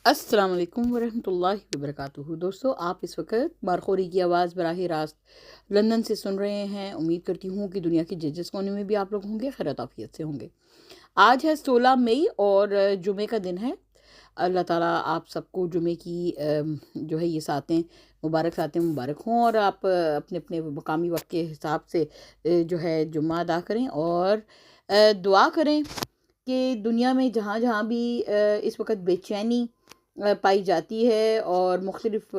अस्सलाम वालेकुम वरहमतुल्लाहि वबरकातुहू। दोस्तों, आप इस वक्त बारखोरी की आवाज़ बराह रास्त लंदन से सुन रहे हैं। उम्मीद करती हूँ कि दुनिया के जिस कोने में भी आप लोग होंगे खैर आफियत से होंगे। आज है 16 मई और जुमे का दिन है। अल्लाह ताला आप सबको जुमे की जो है ये सातें मुबारक हों और आप अपने अपने मकामी वक्त के हिसाब से जो है जुम्मा अदा करें और दुआ करें कि दुनिया में जहाँ जहाँ भी इस वक्त बेचैनी पाई जाती है और मुख्तलिफ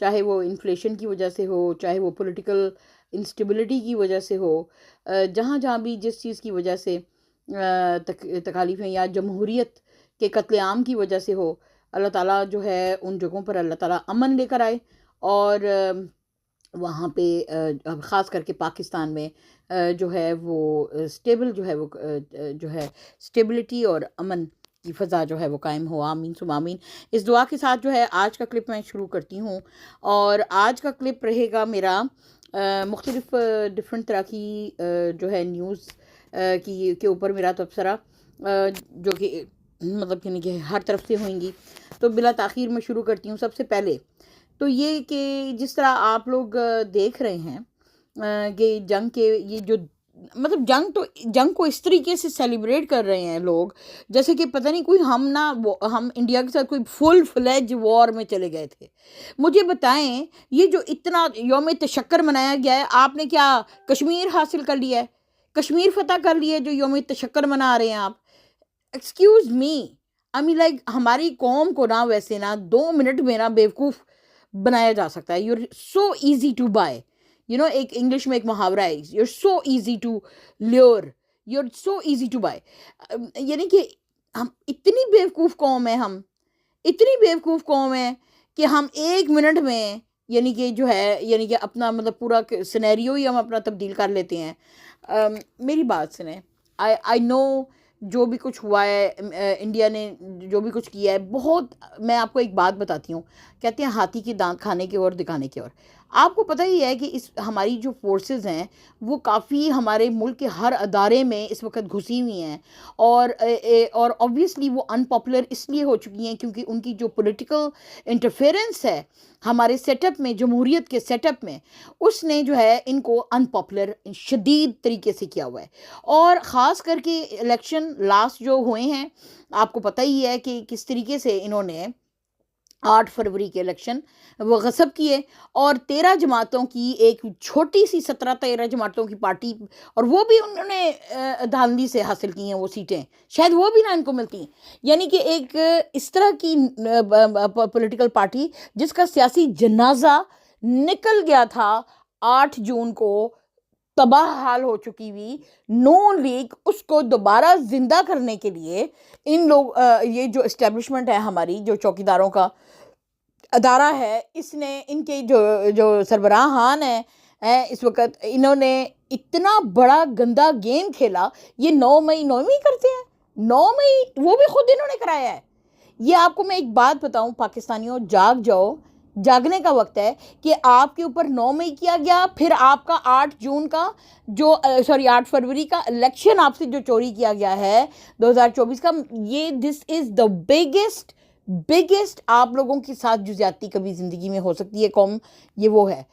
चाहे वो इन्फ्लेशन की वजह से हो, चाहे वो पॉलिटिकल इंस्टेबिलिटी की वजह से हो, जहाँ जहाँ भी जिस चीज़ की वजह से तकालीफ़ें या जमहूरियत के कत्लेआम की वजह से हो, अल्लाह ताला जो है उन जगहों पर अल्लाह ताला अमन लेकर आए और वहाँ पे ख़ास करके पाकिस्तान में जो है वो स्टेबल जो है वो जो है स्टेबिलिटी और अमन की फ़ज़ा जो है वो कायम हो। आमीन सुम आमीन। इस दुआ के साथ जो है आज का क्लिप मैं शुरू करती हूँ और आज का क्लिप रहेगा मेरा मुख्तलिफ डिफरेंट तरह की जो है न्यूज़ की के ऊपर मेरा तबसरा जो कि मतलब कि हर तरफ से होंगी। तो बिला ताख़ीर मैं शुरू करती हूँ। सबसे पहले तो ये कि जिस तरह आप लोग देख रहे हैं कि जंग के ये जो मतलब जंग को इस तरीके से सेलिब्रेट कर रहे हैं लोग जैसे कि पता नहीं कोई हम इंडिया के साथ कोई फुल फ्लेज वॉर में चले गए थे। मुझे बताएं, ये जो इतना यौम तशक्कर मनाया गया है, आपने क्या कश्मीर हासिल कर लिया है? कश्मीर फतह कर लिया है जो यौम तशक्कर मना रहे हैं आप? Excuse me, I mean like हमारी कौम को ना वैसे ना 2 मिनट में ना बेवकूफ़ बनाया जा सकता है। You're so easy to buy, एक इंग्लिश में एक मुहावरा है, you're so easy to lure, you're so easy to buy. यानी कि हम इतनी बेवकूफ़ कौम है, हम इतनी बेवकूफ़ कौम है कि हम 1 मिनट में यानी कि अपना मतलब पूरा सिनेरियो ही हम अपना तब्दील कर लेते हैं। मेरी बात सुने, आई नो जो भी कुछ हुआ है, इंडिया ने जो भी कुछ किया है, बहुत मैं आपको एक बात बताती हूँ। कहते हैं हाथी की दांत खाने की ओर दिखाने की ओर। आपको पता ही है कि इस हमारी जो फोर्सेस हैं वो काफ़ी हमारे मुल्क के हर अदारे में इस वक्त घुसी हुई हैं और ऑब्वियसली वो अनपॉपुलर इसलिए हो चुकी हैं क्योंकि उनकी जो पॉलिटिकल इंटरफेरेंस है हमारे सेटअप में, जमहूरियत के सेटअप में, उसने जो है इनको अनपॉपुलर शदीद तरीके से किया हुआ है। और ख़ास करके इलेक्शन लास्ट जो हुए हैं, आपको पता ही है कि किस तरीके से इन्होंने 8 फरवरी के इलेक्शन वो गसब किए और 13 जमातों की एक छोटी सी 17-13 जमातों की पार्टी, और वो भी उन्होंने धांधली से हासिल की हैं वो सीटें, शायद वो भी ना इनको मिलती। यानी कि एक इस तरह की पॉलिटिकल पार्टी जिसका सियासी जनाजा निकल गया था 8 जून को, तबाह हाल हो चुकी हुई नून लीग, उसको दोबारा जिंदा करने के लिए इन लोग ये जो इस्टेब्लिशमेंट है हमारी, जो चौकीदारों का अदारा है, इसने इनके जो जो सरबराहान है इस वक्त, इन्होंने इतना बड़ा गंदा गेम खेला। ये 9 मई 9वीं करते हैं, 9 मई वो भी खुद इन्होंने कराया है। ये आपको मैं एक बात बताऊं पाकिस्तानियों, जाग जाओ, जागने का वक्त है कि आपके ऊपर 9 मई किया गया, फिर आपका 8 जून का 8 फरवरी का इलेक्शन आपसे जो चोरी किया गया है 2024 का, ये दिस इज़ द बिगेस्ट आप लोगों के साथ जो ज्यादती कभी ज़िंदगी में हो सकती है कौम, ये वो है।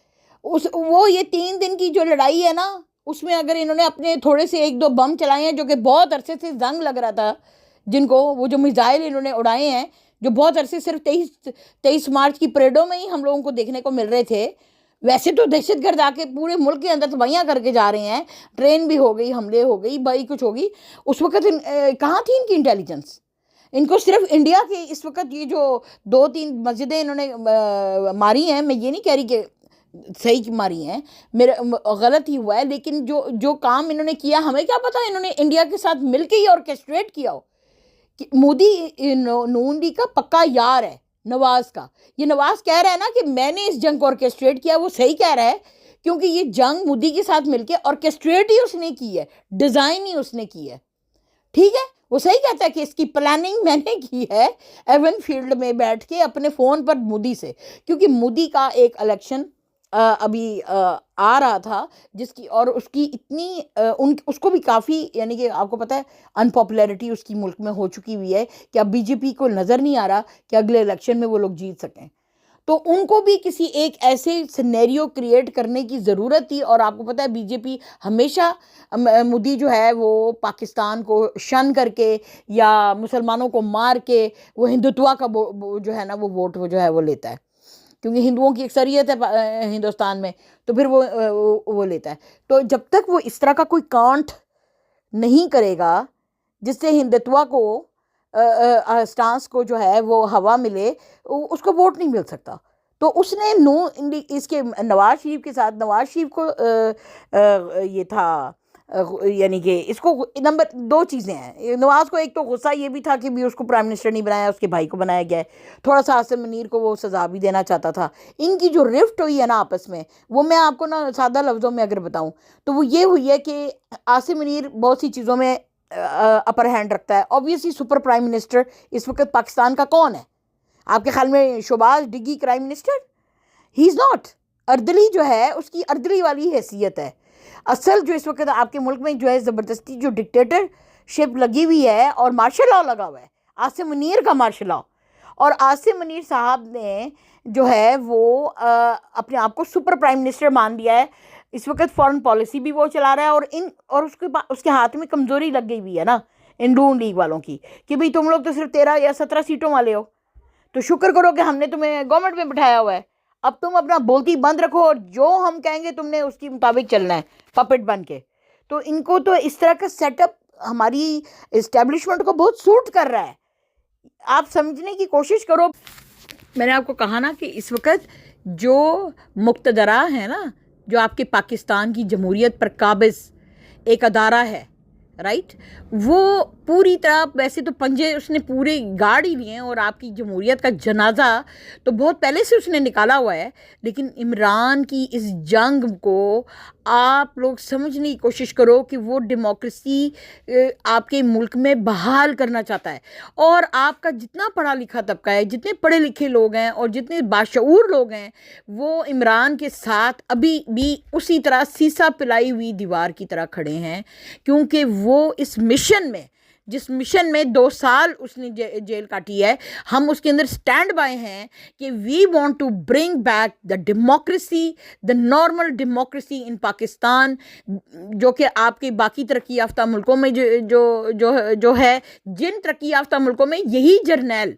ये 3 दिन की जो लड़ाई है ना, उसमें अगर इन्होंने अपने थोड़े से 1-2 बम चलाए हैं जो कि बहुत अरसे से जंग लग रहा था, जिनको वो जो मिसाइल इन्होंने उड़ाए हैं जो बहुत अरसे सिर्फ 23 मार्च की परेडों में ही हम लोगों को देखने को मिल रहे थे। वैसे तो दहशतगर्द आके पूरे मुल्क के अंदर तबाहियाँ करके जा रहे हैं, ट्रेन भी हो गई, हमले हो गई, भाई कुछ होगी। उस वक्त कहाँ थी इनकी इंटेलिजेंस? इनको सिर्फ इंडिया के इस वक्त ये जो 2-3 मस्जिदें इन्होंने मारी हैं, मैं ये नहीं कह रही कि सही की मारी हैं, मेरा गलत ही हुआ है, लेकिन जो जो काम इन्होंने किया, हमें क्या पता इन्होंने इंडिया के साथ मिलके ही ऑर्केस्ट्रेट किया हो। कि मोदी नून लीग का पक्का यार है नवाज का। ये नवाज कह रहा है ना कि मैंने इस जंग को ऑर्केस्ट्रेट किया, वो सही कह रहा है क्योंकि ये जंग मोदी के साथ मिलके ऑर्केस्ट्रेट ही उसने की है, डिज़ाइन ही उसने की है। ठीक है, वो सही कहता है कि इसकी प्लानिंग मैंने की है एवन फील्ड में बैठ के अपने फ़ोन पर मोदी से, क्योंकि मोदी का एक इलेक्शन अभी आ रहा था, जिसकी और उसकी इतनी उसको भी काफ़ी, यानी कि आपको पता है अनपॉपुलैरिटी उसकी मुल्क में हो चुकी हुई है कि अब बीजेपी को नज़र नहीं आ रहा कि अगले इलेक्शन में वो लोग जीत सकें। तो उनको भी किसी एक ऐसे सिनेरियो क्रिएट करने की ज़रूरत थी। और आपको पता है बीजेपी हमेशा, मोदी जो है वो पाकिस्तान को शन करके या मुसलमानों को मार के वो हिंदुत्व का जो है ना वो वोट वो जो है वो लेता है, क्योंकि हिंदुओं की अक्सरियत है हिंदुस्तान में, तो फिर वो लेता है। तो जब तक वो इस तरह का कोई कांट नहीं करेगा जिससे हिंदुत्व को स्टांस को जो है वो हवा मिले, उसको वोट नहीं मिल सकता। तो उसने इसके नवाज शरीफ के साथ, नवाज शरीफ को ये था, यानी कि इसको नंबर दो चीज़ें हैं नवाज को। एक तो गुस्सा ये भी था कि भी उसको प्राइम मिनिस्टर नहीं बनाया, उसके भाई को बनाया गया है। थोड़ा सा आसिम मुनीर को वो सज़ा भी देना चाहता था। इनकी जो रिफ्ट हुई है ना आपस में, वो मैं आपको ना सादा लफ्ज़ों में अगर बताऊं तो वो ये हुई है कि आसिम मुनीर बहुत सी चीज़ों में अपर हैंड रखता है। ऑब्वियसली सुपर प्राइम मिनिस्टर इस वक्त पाकिस्तान का कौन है आपके ख्याल में? शहबाज डिग्गी prime minister? He is not. अर्दली जो है उसकी अर्दली वाली हैसियत है। असल जो इस वक्त आपके मुल्क में जो है ज़बरदस्ती जो डिक्टेटरशिप लगी हुई है और मार्शल लॉ लगा हुआ है, आसिम मुनीर का मार्शल लॉ। और आसिम मुनीर साहब ने जो है वो अपने आप को सुपर प्राइम मिनिस्टर मान दिया है। इस वक्त फॉरेन पॉलिसी भी वो चला रहा है और उसके हाथ में कमज़ोरी लग गई हुई है ना इन नून लीग वालों की, कि भाई तुम लोग तो सिर्फ 13 या 17 सीटों वाले हो, तो शुक्र करो कि हमने तुम्हें गवर्नमेंट में बिठाया हुआ है। अब तुम अपना बोलती बंद रखो और जो हम कहेंगे तुमने उसके मुताबिक चलना है, पपेट बन के। तो इनको तो इस तरह का सेटअप हमारी इस्टेब्लिशमेंट को बहुत सूट कर रहा है। आप समझने की कोशिश करो। मैंने आपको कहा ना कि इस वक्त जो मुक्तदरा है ना, जो आपके पाकिस्तान की जमहूरियत पर काबिज एक अदारा है, राइट, वो पूरी तरह, वैसे तो पंजे उसने पूरे गाड़ ही लिए हैं और आपकी जमहूरियत का जनाजा तो बहुत पहले से उसने निकाला हुआ है। लेकिन इमरान की इस जंग को आप लोग समझने की कोशिश करो कि वो डेमोक्रेसी आपके मुल्क में बहाल करना चाहता है। और आपका जितना पढ़ा लिखा तबका है, जितने पढ़े लिखे लोग हैं और जितने बाशऊर लोग हैं, वो इमरान के साथ अभी भी उसी तरह सीसा पिलाई हुई दीवार की तरह खड़े हैं, क्योंकि वो इस मिशन में, जिस मिशन में 2 साल उसने जेल काटी है, हम उसके अंदर स्टैंड बाय हैं कि we want to bring back the democracy, the normal democracy in Pakistan, जो कि आपके बाकी तरक्की याफ्ता मुल्कों में जो है, जिन तरक्की याफ्ता मुल्कों में यही जर्नैल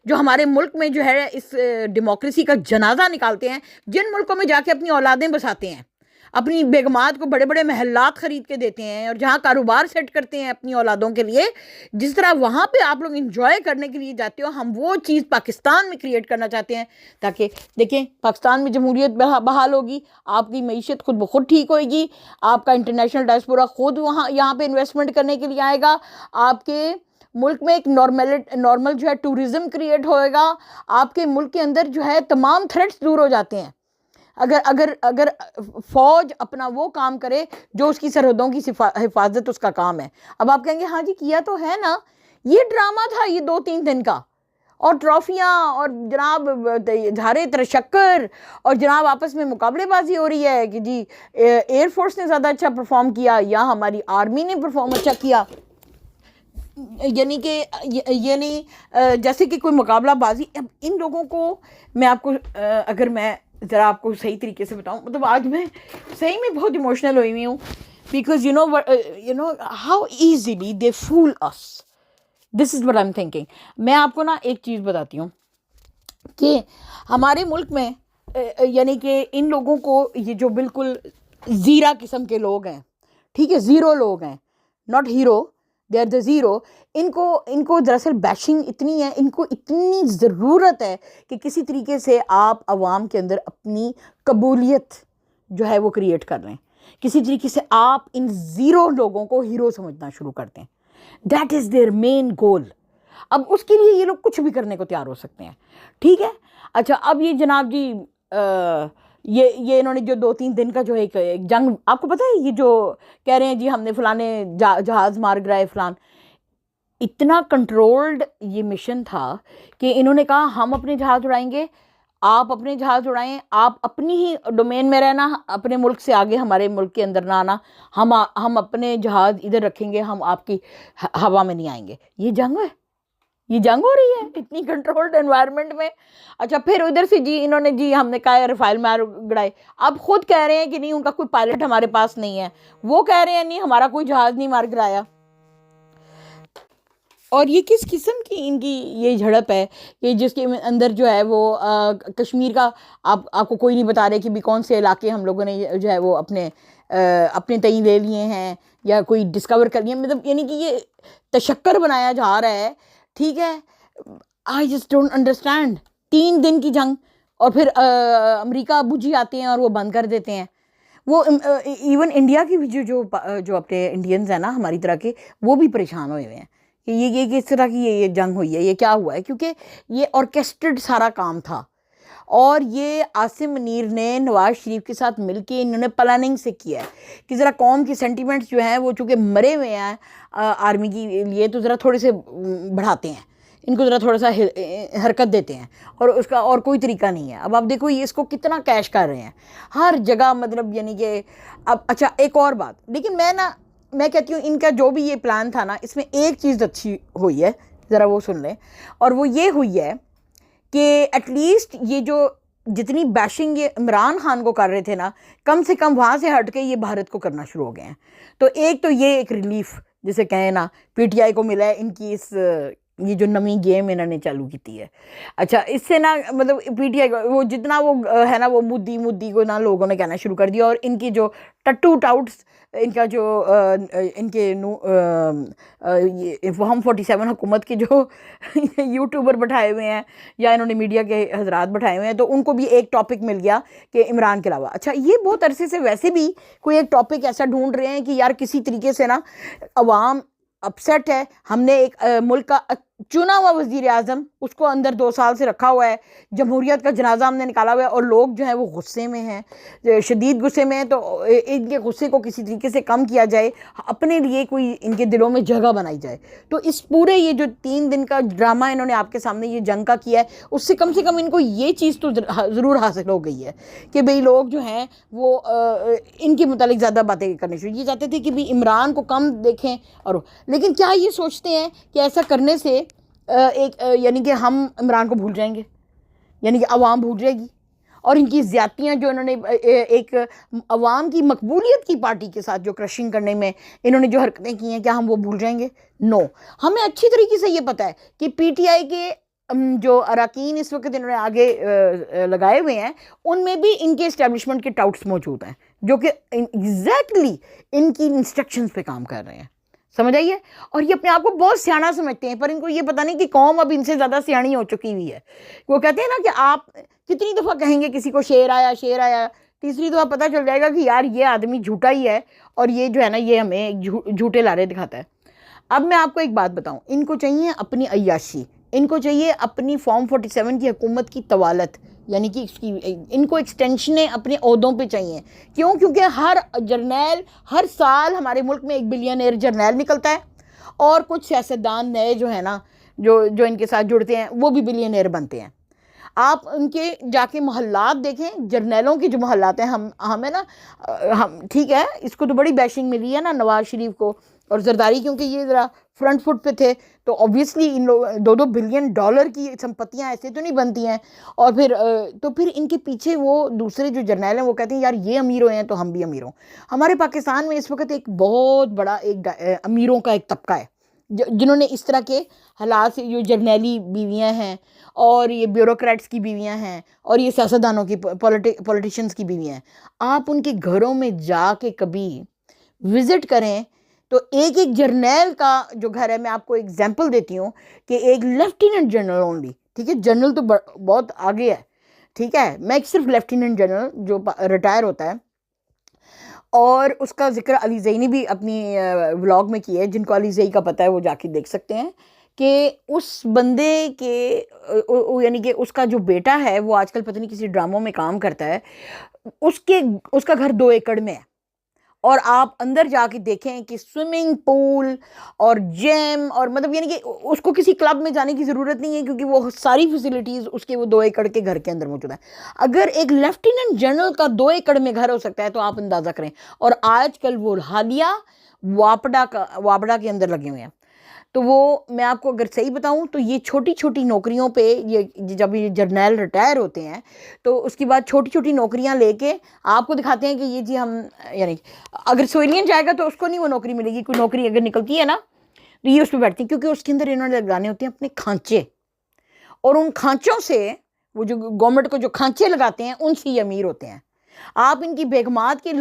जो हमारे मुल्क में जो है इस डेमोक्रेसी का जनाजा निकालते हैं, जिन मुल्कों में जाके अपनी औलादें बसाते हैं, अपनी बेगमात को बड़े बड़े महल्लात ख़रीद के देते हैं और जहाँ कारोबार सेट करते हैं अपनी औलादों के लिए, जिस तरह वहाँ पे आप लोग इंजॉय करने के लिए जाते हो, हम वो चीज़ पाकिस्तान में क्रिएट करना चाहते हैं, ताकि देखें पाकिस्तान में जमहूरियत बहाल होगी, आपकी मईशत खुद ब खुद ठीक होगी, आपका इंटरनेशनल डायस्पोरा खुद वहाँ यहाँ पर इन्वेस्टमेंट करने के लिए आएगा, आपके मुल्क में एक नॉर्मल जो है टूरिज़्म क्रिएट होएगा, आपके मुल्क के अंदर जो है तमाम थ्रेट्स दूर हो जाते हैं अगर अगर अगर फ़ौज अपना वो काम करे जो उसकी सरहदों की हिफाजत उसका काम है। अब आप कहेंगे हाँ जी किया तो है ना, ये ड्रामा था ये 2-3 दिन का, और ट्रॉफियाँ और जनाब झारे तरशक्कर और जनाब आपस में मुकाबलेबाजी हो रही है कि जी एयरफोर्स ने ज़्यादा अच्छा परफॉर्म किया या हमारी आर्मी ने परफॉर्म अच्छा किया, यानी जैसे कि कोई मुकाबलाबाजी। अब इन लोगों को मैं आपको अगर मैं ज़रा आपको सही तरीके से बताऊं, मतलब आज मैं सही में बहुत इमोशनल हुई हूँ, because you know how easily they fool us, this is what I am thinking. मैं आपको ना एक चीज़ बताती हूँ कि हमारे मुल्क में यानी कि इन लोगों को, ये जो बिल्कुल ज़ीरा किस्म के लोग हैं, ठीक है, ज़ीरो लोग हैं, not hero, they are the zero, इनको दरअसल बैशिंग इतनी है, इनको इतनी ज़रूरत है कि किसी तरीके से आप आवाम के अंदर अपनी कबूलियत जो है वो क्रिएट कर लें, किसी तरीके से आप इन ज़ीरो लोगों को हीरो समझना शुरू कर दें। That is their main goal. अब उसके लिए ये लोग कुछ भी करने को तैयार हो सकते हैं, ठीक है। अच्छा, अब ये जनाब जी ये इन्होंने जो 2-3 दिन का जो एक जंग, आपको पता है ये जो कह रहे हैं जी हमने फलाने जहाज़ मार गिराए फलान, इतना कंट्रोल्ड ये मिशन था कि इन्होंने कहा हम अपने जहाज़ उड़ाएंगे, आप अपने जहाज़ उड़ाएं, आप अपनी ही डोमेन में रहना, अपने मुल्क से आगे हमारे मुल्क के अंदर ना आना। हम अपने जहाज़ इधर रखेंगे, हम आपकी हवा में नहीं आएंगे। ये जंग है, ये जंग हो रही है इतनी कंट्रोल्ड एनवायरनमेंट में। अच्छा, फिर उधर से जी इन्होंने जी हमने कहा रफाइल मार गिराए। अब खुद कह रहे हैं कि नहीं उनका कोई पायलट हमारे पास नहीं है, वो कह रहे हैं नहीं हमारा कोई जहाज नहीं मार गिराया। और ये किस किस्म की इनकी ये झड़प है कि जिसके अंदर जो है वो कश्मीर का आपको कोई नहीं बता रहे कि भी कौन से इलाके हम लोगों ने जो है वो अपने तय ले लिए हैं या कोई डिस्कवर कर लिया। मतलब यानी कि ये तशक्कर बनाया जा रहा है। ठीक है, आई जस्ट डोंट अंडरस्टैंड। 3 दिन की जंग और फिर अमेरिका बुझी आते हैं और वो बंद कर देते हैं। वो इवन इंडिया की भी जो अपने इंडियंस हैं ना हमारी तरह के, वो भी परेशान हुए हुए हैं कि ये किस तरह की ये जंग हुई है, ये क्या हुआ है, क्योंकि ये ऑर्केस्ट्रेड सारा काम था। और ये आसिम मुनीर ने नवाज शरीफ के साथ मिलके इन्होंने प्लानिंग से किया है कि ज़रा कौम की सेंटिमेंट्स जो हैं वो चूँकि मरे हुए हैं आर्मी के लिए, तो ज़रा थोड़े से बढ़ाते हैं इनको, ज़रा थोड़ा सा हरकत देते हैं। और उसका और कोई तरीका नहीं है। अब आप देखो ये इसको कितना कैश कर रहे हैं हर जगह, मतलब यानी कि अब अच्छा एक और बात, लेकिन मैं कहती हूँ इनका जो भी ये प्लान था ना, इसमें एक चीज़ अच्छी हुई है, ज़रा वो सुन लें। और वो ये हुई है कि एटलीस्ट ये जो जितनी बैशिंग ये इमरान खान को कर रहे थे ना, कम से कम वहाँ से हट के ये भारत को करना शुरू हो गए हैं। तो ये एक रिलीफ जिसे कहें ना पीटीआई को मिला है इनकी इस ये जो नवी गेम इन्होंने चालू की है। अच्छा, इससे ना मतलब पीटीआई वो जितना वो है ना वो मुद्दी को ना लोगों ने कहना शुरू कर दिया। और इनकी जो टट्टू टाउट्स इनका जो इनके ये हम 47 हुकूमत के जो यूट्यूबर बैठाए हुए हैं या इन्होंने मीडिया के हजरात बैठाए हुए हैं, तो उनको भी एक टॉपिक मिल गया कि इमरान के अलावा। अच्छा, ये बहुत अरसे से वैसे भी कोई एक टॉपिक ऐसा ढूंढ रहे हैं कि यार किसी तरीके से ना अवाम अपसेट है। हमने एक मुल्क का चुना हुआ वजीर आज़म, उसको अंदर 2 साल से रखा हुआ है, जमहूरियत का जनाजा हमने निकाला हुआ है और लोग जो हैं वो गुस्से में हैं, शदीद गुस्से में हैं। तो इनके गुस्से को किसी तरीके से कम किया जाए, अपने लिए कोई इनके दिलों में जगह बनाई जाए। तो इस पूरे ये जो 3 दिन का ड्रामा इन्होंने आपके सामने ये जंग का किया है, उससे कम से कम इनको ये चीज़ तो ज़रूर हासिल हो गई है कि भाई लोग जो हैं वो इनके मुतालिक ज़्यादा बातें करने शुरू। ये चाहते थे कि भाई इमरान को कम देखें, और लेकिन क्या ये सोचते हैं कि ऐसा करने से यानी कि हम इमरान को भूल जाएंगे, यानी कि अवाम भूल जाएगी। और इनकी ज़्यादतियाँ जो इन्होंने एक अवाम की मकबूलियत की पार्टी के साथ जो क्रशिंग करने में इन्होंने जो हरकतें की हैं, क्या हम वो भूल जाएंगे? नो, हमें अच्छी तरीके से ये पता है कि पीटीआई के जो अरकान इस वक्त इन्होंने आगे लगाए हुए हैं, उनमें भी इनके इस्टेब्लिशमेंट के टाउट्स मौजूद हैं जो कि एग्जैक्टली इनकी इंस्ट्रक्शंस पे काम कर रहे हैं। समझ आइए? और ये अपने आप को बहुत सियाना समझते हैं, पर इनको ये पता नहीं कि कौम अब इनसे ज़्यादा सियानी हो चुकी हुई है। वो कहते हैं ना कि आप कितनी दफ़ा कहेंगे किसी को शेर आया शेर आया, तीसरी दफ़ा पता चल जाएगा कि यार ये आदमी झूठा ही है और ये जो है ना ये हमें झूठे लारे दिखाता है। अब मैं आपको एक बात बताऊँ, इनको चाहिए अपनी अय्याशी, इनको चाहिए अपनी फॉर्म 47 की हुकूमत की तवालत, यानी कि इनको एक्सटेंशनें अपने ओहदों पे चाहिए। क्यों? क्योंकि हर जर्नैल हर साल हमारे मुल्क में एक बिलियनर जर्नैल निकलता है और कुछ सियासतदान नए जो है ना जो इनके साथ जुड़ते हैं वो भी बिलियनर बनते हैं। आप उनके जाके मोहल्लात देखें, जर्नैलों के जो मोहल्लात हैं, हमें ना हम ठीक है, इसको तो बड़ी बैशिंग मिली है ना नवाज शरीफ को और जरदारी, क्योंकि ये ज़रा फ्रंट फुट पे थे, तो ऑब्वियसली इन लोग $2-2 बिलियन की संपत्तियां ऐसे तो नहीं बनती हैं। और फिर इनके पीछे वो दूसरे जो जर्नैल हैं वो कहते हैं यार ये अमीर हुए हैं तो हम भी अमीर हों। हमारे पाकिस्तान में इस वक्त एक बहुत बड़ा एक अमीरों का एक तबका है जिन्होंने इस तरह के हालात से, जो जर्नैली बीवियां हैं और ये ब्यूरोक्रेट्स की बीवियां हैं और ये सियासतदानों की पॉलिटिशियंस की बीवियां हैं, आप उनके घरों में जाके कभी विज़िट करें तो एक एक जर्नैल का जो घर है, मैं आपको एग्जांपल देती हूँ कि एक लेफ्टिनेंट जनरल ओनली, ठीक है, जनरल तो बहुत आगे है, ठीक है, मैं सिर्फ लेफ्टिनेंट जनरल जो रिटायर होता है, और उसका जिक्र अली ज़ैनी भी अपनी व्लॉग में किया है। जिनको अली ज़ैनी का पता है वो जाके देख सकते हैं कि उस बंदे के यानी कि उसका जो बेटा है वो आजकल पता नहीं किसी ड्रामों में काम करता है, उसका घर 2 एकड़ में है और आप अंदर जाके देखें कि स्विमिंग पूल और जिम और मतलब यानी कि उसको किसी क्लब में जाने की ज़रूरत नहीं है, क्योंकि वो सारी फैसिलिटीज़ उसके वो 2 एकड़ के घर के अंदर मौजूद है। अगर एक लेफ्टिनेंट जनरल का 2 एकड़ में घर हो सकता है तो आप अंदाज़ा करें। और आजकल वो हालिया वापडा के अंदर लगे हुए हैं। तो वो मैं आपको अगर सही बताऊं तो ये छोटी छोटी नौकरियों पे, ये जब ये जर्नैल रिटायर होते हैं तो उसके बाद छोटी छोटी नौकरियां लेके आपको दिखाते हैं कि ये जी हम, यानी अगर सिविलियन जाएगा तो उसको नहीं वो नौकरी मिलेगी। कोई नौकरी अगर निकलती है ना तो ये उस पर बैठती है, क्योंकि उसके अंदर इन्होंने लगाने होते हैं अपने खांचे, और उन खांचों से वो जो गवर्नमेंट को जो खांचे लगाते हैं उनसे ये अमीर होते हैं। आप इनकी बेगमात की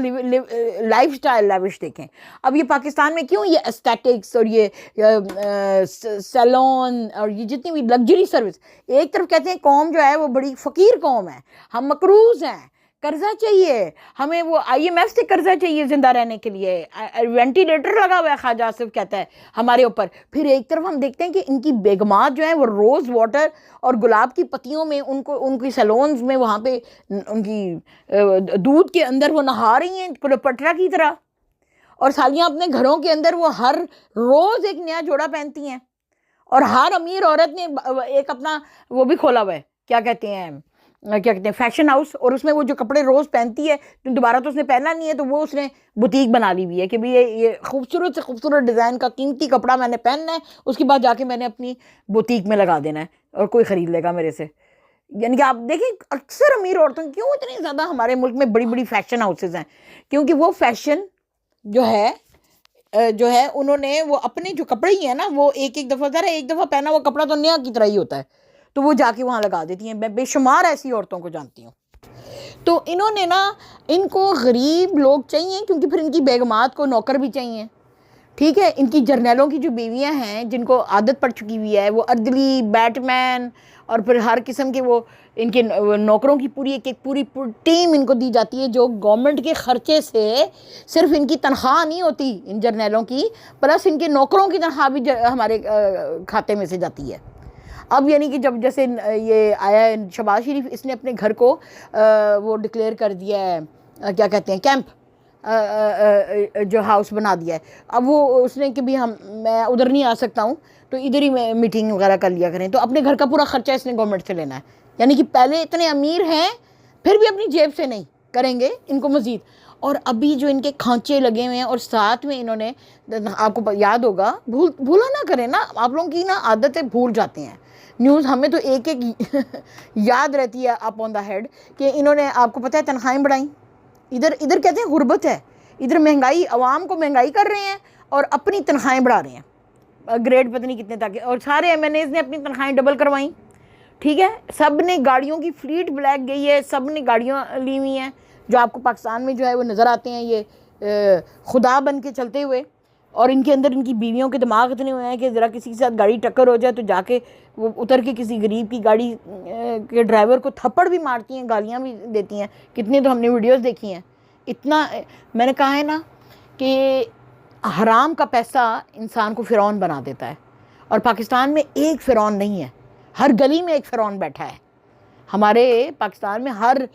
लाइफ स्टाइल लाविश देखें। अब ये पाकिस्तान में क्यों ये एस्थेटिक्स और ये सैलून और ये जितनी भी लग्जरी सर्विस, एक तरफ कहते हैं कौम जो है वो बड़ी फ़कीर कौम है, हम मकरूज़ हैं, कर्जा चाहिए हमें, वो IMF से कर्जा चाहिए ज़िंदा रहने के लिए, वेंटिलेटर लगा हुआ है ख्वाजा आसिफ कहता है हमारे ऊपर। फिर एक तरफ हम देखते हैं कि इनकी बेगमात जो है वो रोज़ वाटर और गुलाब की पत्तियों में उनको उनकी सैलून्स में वहाँ पे उनकी दूध के अंदर वो नहा रही हैं क्लियोपेट्रा की तरह, और सालियाँ अपने घरों के अंदर वो हर रोज़ एक नया जोड़ा पहनती हैं। और हर अमीर औरत ने एक अपना वो भी खोला हुआ है, क्या कहते हैं फैशन हाउस, और उसमें वो जो कपड़े रोज़ पहनती है तो दोबारा तो उसने पहना नहीं है, तो वो उसने बुटीक बना ली हुई है कि भाई ये खूबसूरत से खूबसूरत डिज़ाइन का कीमती कपड़ा मैंने पहनना है, उसके बाद जाके मैंने अपनी बुटीक में लगा देना है और कोई ख़रीद लेगा मेरे से। यानी कि आप देखिए अक्सर अमीर औरतों क्यों इतनी ज़्यादा हमारे मुल्क में बड़ी बड़ी फैशन हाउसेज हैं, क्योंकि वो फैशन जो है उन्होंने वो अपने जो कपड़े ही है ना वो एक दफ़ा ज़रा एक दफ़ा पहना हुआ कपड़ा तो नया की तरह ही होता है, तो वो जाके वहाँ लगा देती हैं। मैं बेशुमार ऐसी औरतों को जानती हूँ। तो इन्होंने ना, इनको गरीब लोग चाहिए क्योंकि फिर इनकी बेगमात को नौकर भी चाहिए, ठीक है। इनकी जर्नैलों की जो बीवियां हैं जिनको आदत पड़ चुकी हुई है, वो अर्दली, बैटमैन और फिर हर किस्म के वो इनके नौकरों की पूरी पूरी टीम इनको दी जाती है, जो गवर्नमेंट के ख़र्चे से सिर्फ इनकी तनख्वाह नहीं होती इन जर्नैलों की, प्लस इनके नौकरों की तनख्वाह भी हमारे खाते में से जाती है। अब यानी कि जब जैसे ये आया है शहबाज शरीफ, इसने अपने घर को वो डिक्लेयर कर दिया है, क्या कहते हैं कैंप, जो हाउस बना दिया है। अब वो उसने कि भी मैं उधर नहीं आ सकता हूँ तो इधर ही मीटिंग वगैरह कर लिया करें, तो अपने घर का पूरा ख़र्चा इसने गवर्नमेंट से लेना है। यानी कि पहले इतने अमीर हैं फिर भी अपनी जेब से नहीं करेंगे इनको मज़ीद। और अभी जो इनके खांचे लगे हुए हैं और साथ में इन्होंने, आपको याद होगा, भूला ना करें ना, आप लोगों की ना आदत है भूल जाते हैं न्यूज़, हमें तो एक एक याद रहती है अप ऑन द हेड कि इन्होंने, आपको पता है, तनख्वाहें बढ़ाई। इधर कहते हैं गुर्बत है, इधर महंगाई, आवाम को महंगाई कर रहे हैं और अपनी तनख्वाहें बढ़ा रहे हैं, ग्रेड पता नहीं कितने तक, और सारे MNAs ने अपनी तनख्वाहें डबल करवाई, ठीक है। सब ने गाड़ियों की फ्लीट ब्लैक गई है, सब ने गाड़ियाँ ली हुई हैं जो आपको पाकिस्तान में जो है वो नज़र आते हैं, ये खुदा बन के चलते हुए। और इनके अंदर इनकी बीवियों के दिमाग इतने हुए हैं कि ज़रा किसी के साथ गाड़ी टक्कर हो जाए तो जाके वो उतर के किसी गरीब की गाड़ी के ड्राइवर को थप्पड़ भी मारती हैं, गालियाँ भी देती हैं। कितनी तो हमने वीडियोस देखी हैं। इतना मैंने कहा है ना कि हराम का पैसा इंसान को फ़िरौन बना देता है, और पाकिस्तान में एक फ़िरौन नहीं है, हर गली में एक फ़िरौन बैठा है। हमारे पाकिस्तान में हर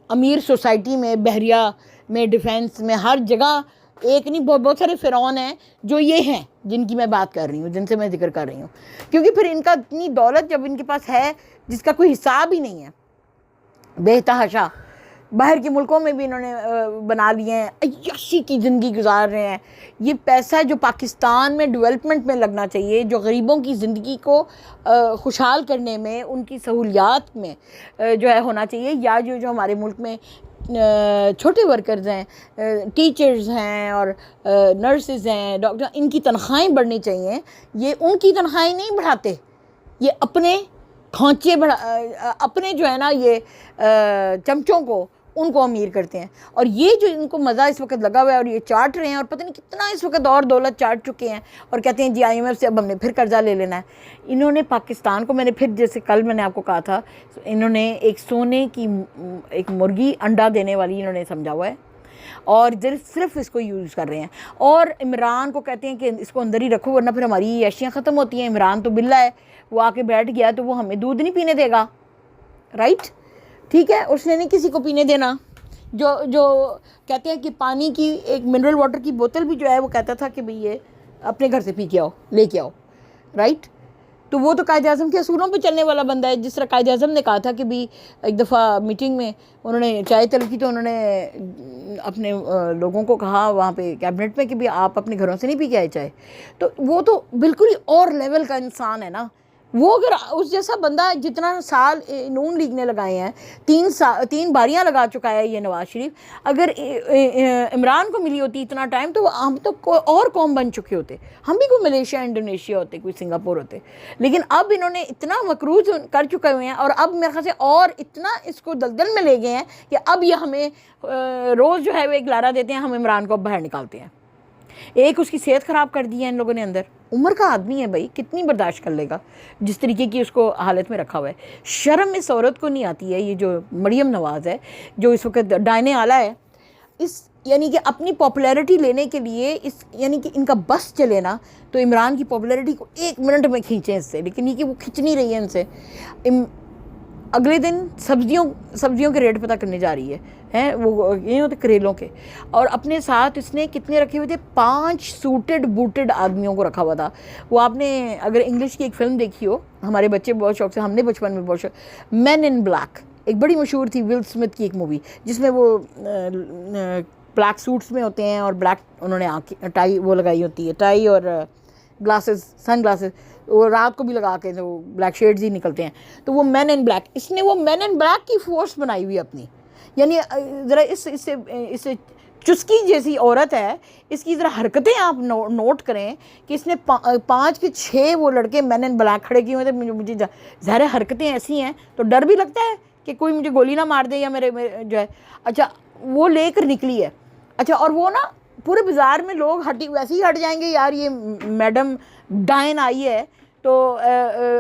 अमीर सोसाइटी में, बहरिया में, डिफेंस में, हर जगह एक नहीं बहुत सारे फ़िरौन हैं जो ये हैं जिनकी मैं बात कर रही हूँ, जिनसे मैं जिक्र कर रही हूँ। क्योंकि फिर इनका इतनी दौलत जब इनके पास है जिसका कोई हिसाब ही नहीं है, बेतहाशा, बाहर के मुल्कों में भी इन्होंने बना लिए हैं, अय्याशी की ज़िंदगी गुजार रहे हैं। ये पैसा जो पाकिस्तान में डेवलपमेंट में लगना चाहिए, जो गरीबों की ज़िंदगी को खुशहाल करने में, उनकी सहूलियात में जो है होना चाहिए, या जो हमारे मुल्क में छोटे वर्कर्स हैं, टीचर्स हैं और नर्सेज हैं, डॉक्टर, इनकी तनख्वाहें बढ़नी चाहिए। ये उनकी तनख्वाहें नहीं बढ़ाते, ये अपने खांचे अपने जो है ना ये चमचों को, उनको अमीर करते हैं। और ये जो इनको मज़ा इस वक्त लगा हुआ है और ये चाट रहे हैं, और पता नहीं कितना इस वक्त और दौलत चाट चुके हैं, और कहते हैं जी IMF से अब हमने फिर कर्जा ले लेना है। इन्होंने पाकिस्तान को, मैंने फिर जैसे कल मैंने आपको कहा था, इन्होंने एक सोने की एक मुर्गी अंडा देने वाली इन्होंने समझा हुआ है, और सिर्फ इसको यूज़ कर रहे हैं। और इमरान को कहते हैं कि इसको अंदर ही रखो वरना फिर हमारी ऐशियाँ ख़त्म होती हैं। इमरान तो बिल्ला है, वो आके बैठ गया तो वो हमें दूध नहीं पीने देगा, राइट, ठीक है, उसने नहीं किसी को पीने देना, जो जो कहते हैं कि पानी की एक मिनरल वाटर की बोतल भी जो है वो कहता था कि भाई ये अपने घर से पी के आओ, लेके आओ, राइट। तो वो तो कायद आज़म के असूलों पे चलने वाला बंदा है। जिस तरह कायद आज़म ने कहा था कि भी एक दफ़ा मीटिंग में उन्होंने चाय तलब की, तो उन्होंने अपने लोगों को कहा वहाँ पे कैबिनेट में कि भी आप अपने घरों से नहीं पी के आए चाय। तो वो तो बिल्कुल ही और लेवल का इंसान है ना। वो अगर उस जैसा बंदा जितना साल नून लीग ने लगाए हैं, 3 बारियां लगा चुका है ये नवाज शरीफ, अगर इमरान को मिली होती इतना टाइम तो हम तो कोई और कौम बन चुके होते, हम भी कोई मलेशिया, इंडोनेशिया होते, कोई सिंगापुर होते। लेकिन अब इन्होंने इतना मकरूज कर चुके हुए हैं और अब मेरे ख्याल से और इतना इसको दलदल में ले गए हैं कि अब ये हमें रोज़ जो है वो एक लारा देते हैं, हम इमरान को बाहर निकालते हैं। एक उसकी सेहत ख़राब कर दी है इन लोगों ने अंदर। उम्र का आदमी है भाई, कितनी बर्दाश्त कर लेगा जिस तरीके की उसको हालत में रखा हुआ है। शर्म इस औरत को नहीं आती है। ये जो मरियम नवाज़ है जो इस वक्त डायने आला है, इस यानी कि अपनी पॉपुलैरिटी लेने के लिए इस यानी कि इनका बस चले ना तो इमरान की पॉपुलैरिटी को 1 मिनट में खींचें इससे, लेकिन ये कि वो खींच नहीं रही है इनसे। अगले दिन सब्जियों के रेट पता करने जा रही है वो ये होते करेलों के, और अपने साथ इसने कितने रखे हुए थे, 5 सूटेड बूटेड आदमियों को रखा हुआ था। वो आपने अगर इंग्लिश की एक फ़िल्म देखी हो, हमारे बच्चे बहुत शौक से, हमने बचपन में बहुत शौक, मैन इन ब्लैक, एक बड़ी मशहूर थी विल स्मिथ की एक मूवी, जिसमें वो ब्लैक सूट्स में होते हैं और ब्लैक उन्होंने आँखें टाई वो लगाई होती है, टाई और ग्लासेस, सन ग्लासेस, वो रात को भी लगा के तो ब्लैक शेड्स ही निकलते हैं। तो वो मैन इन ब्लैक, इसने वो मैन इन ब्लैक की फोर्स बनाई हुई अपनी। यानी ज़रा इससे चुस्की जैसी औरत है, इसकी ज़रा हरकतें आप नोट करें कि इसने 5 के 6 वो लड़के मैन इन ब्लैक खड़े किए हुए थे। मुझे ज़ाहिर हरकतें ऐसी हैं तो डर भी लगता है कि कोई मुझे गोली ना मार दे या मेरे जो है। अच्छा, वो लेकर निकली है। अच्छा, और वो ना पूरे बाज़ार में लोग वैसे ही हट जाएंगे, यार ये मैडम डायन आई है तो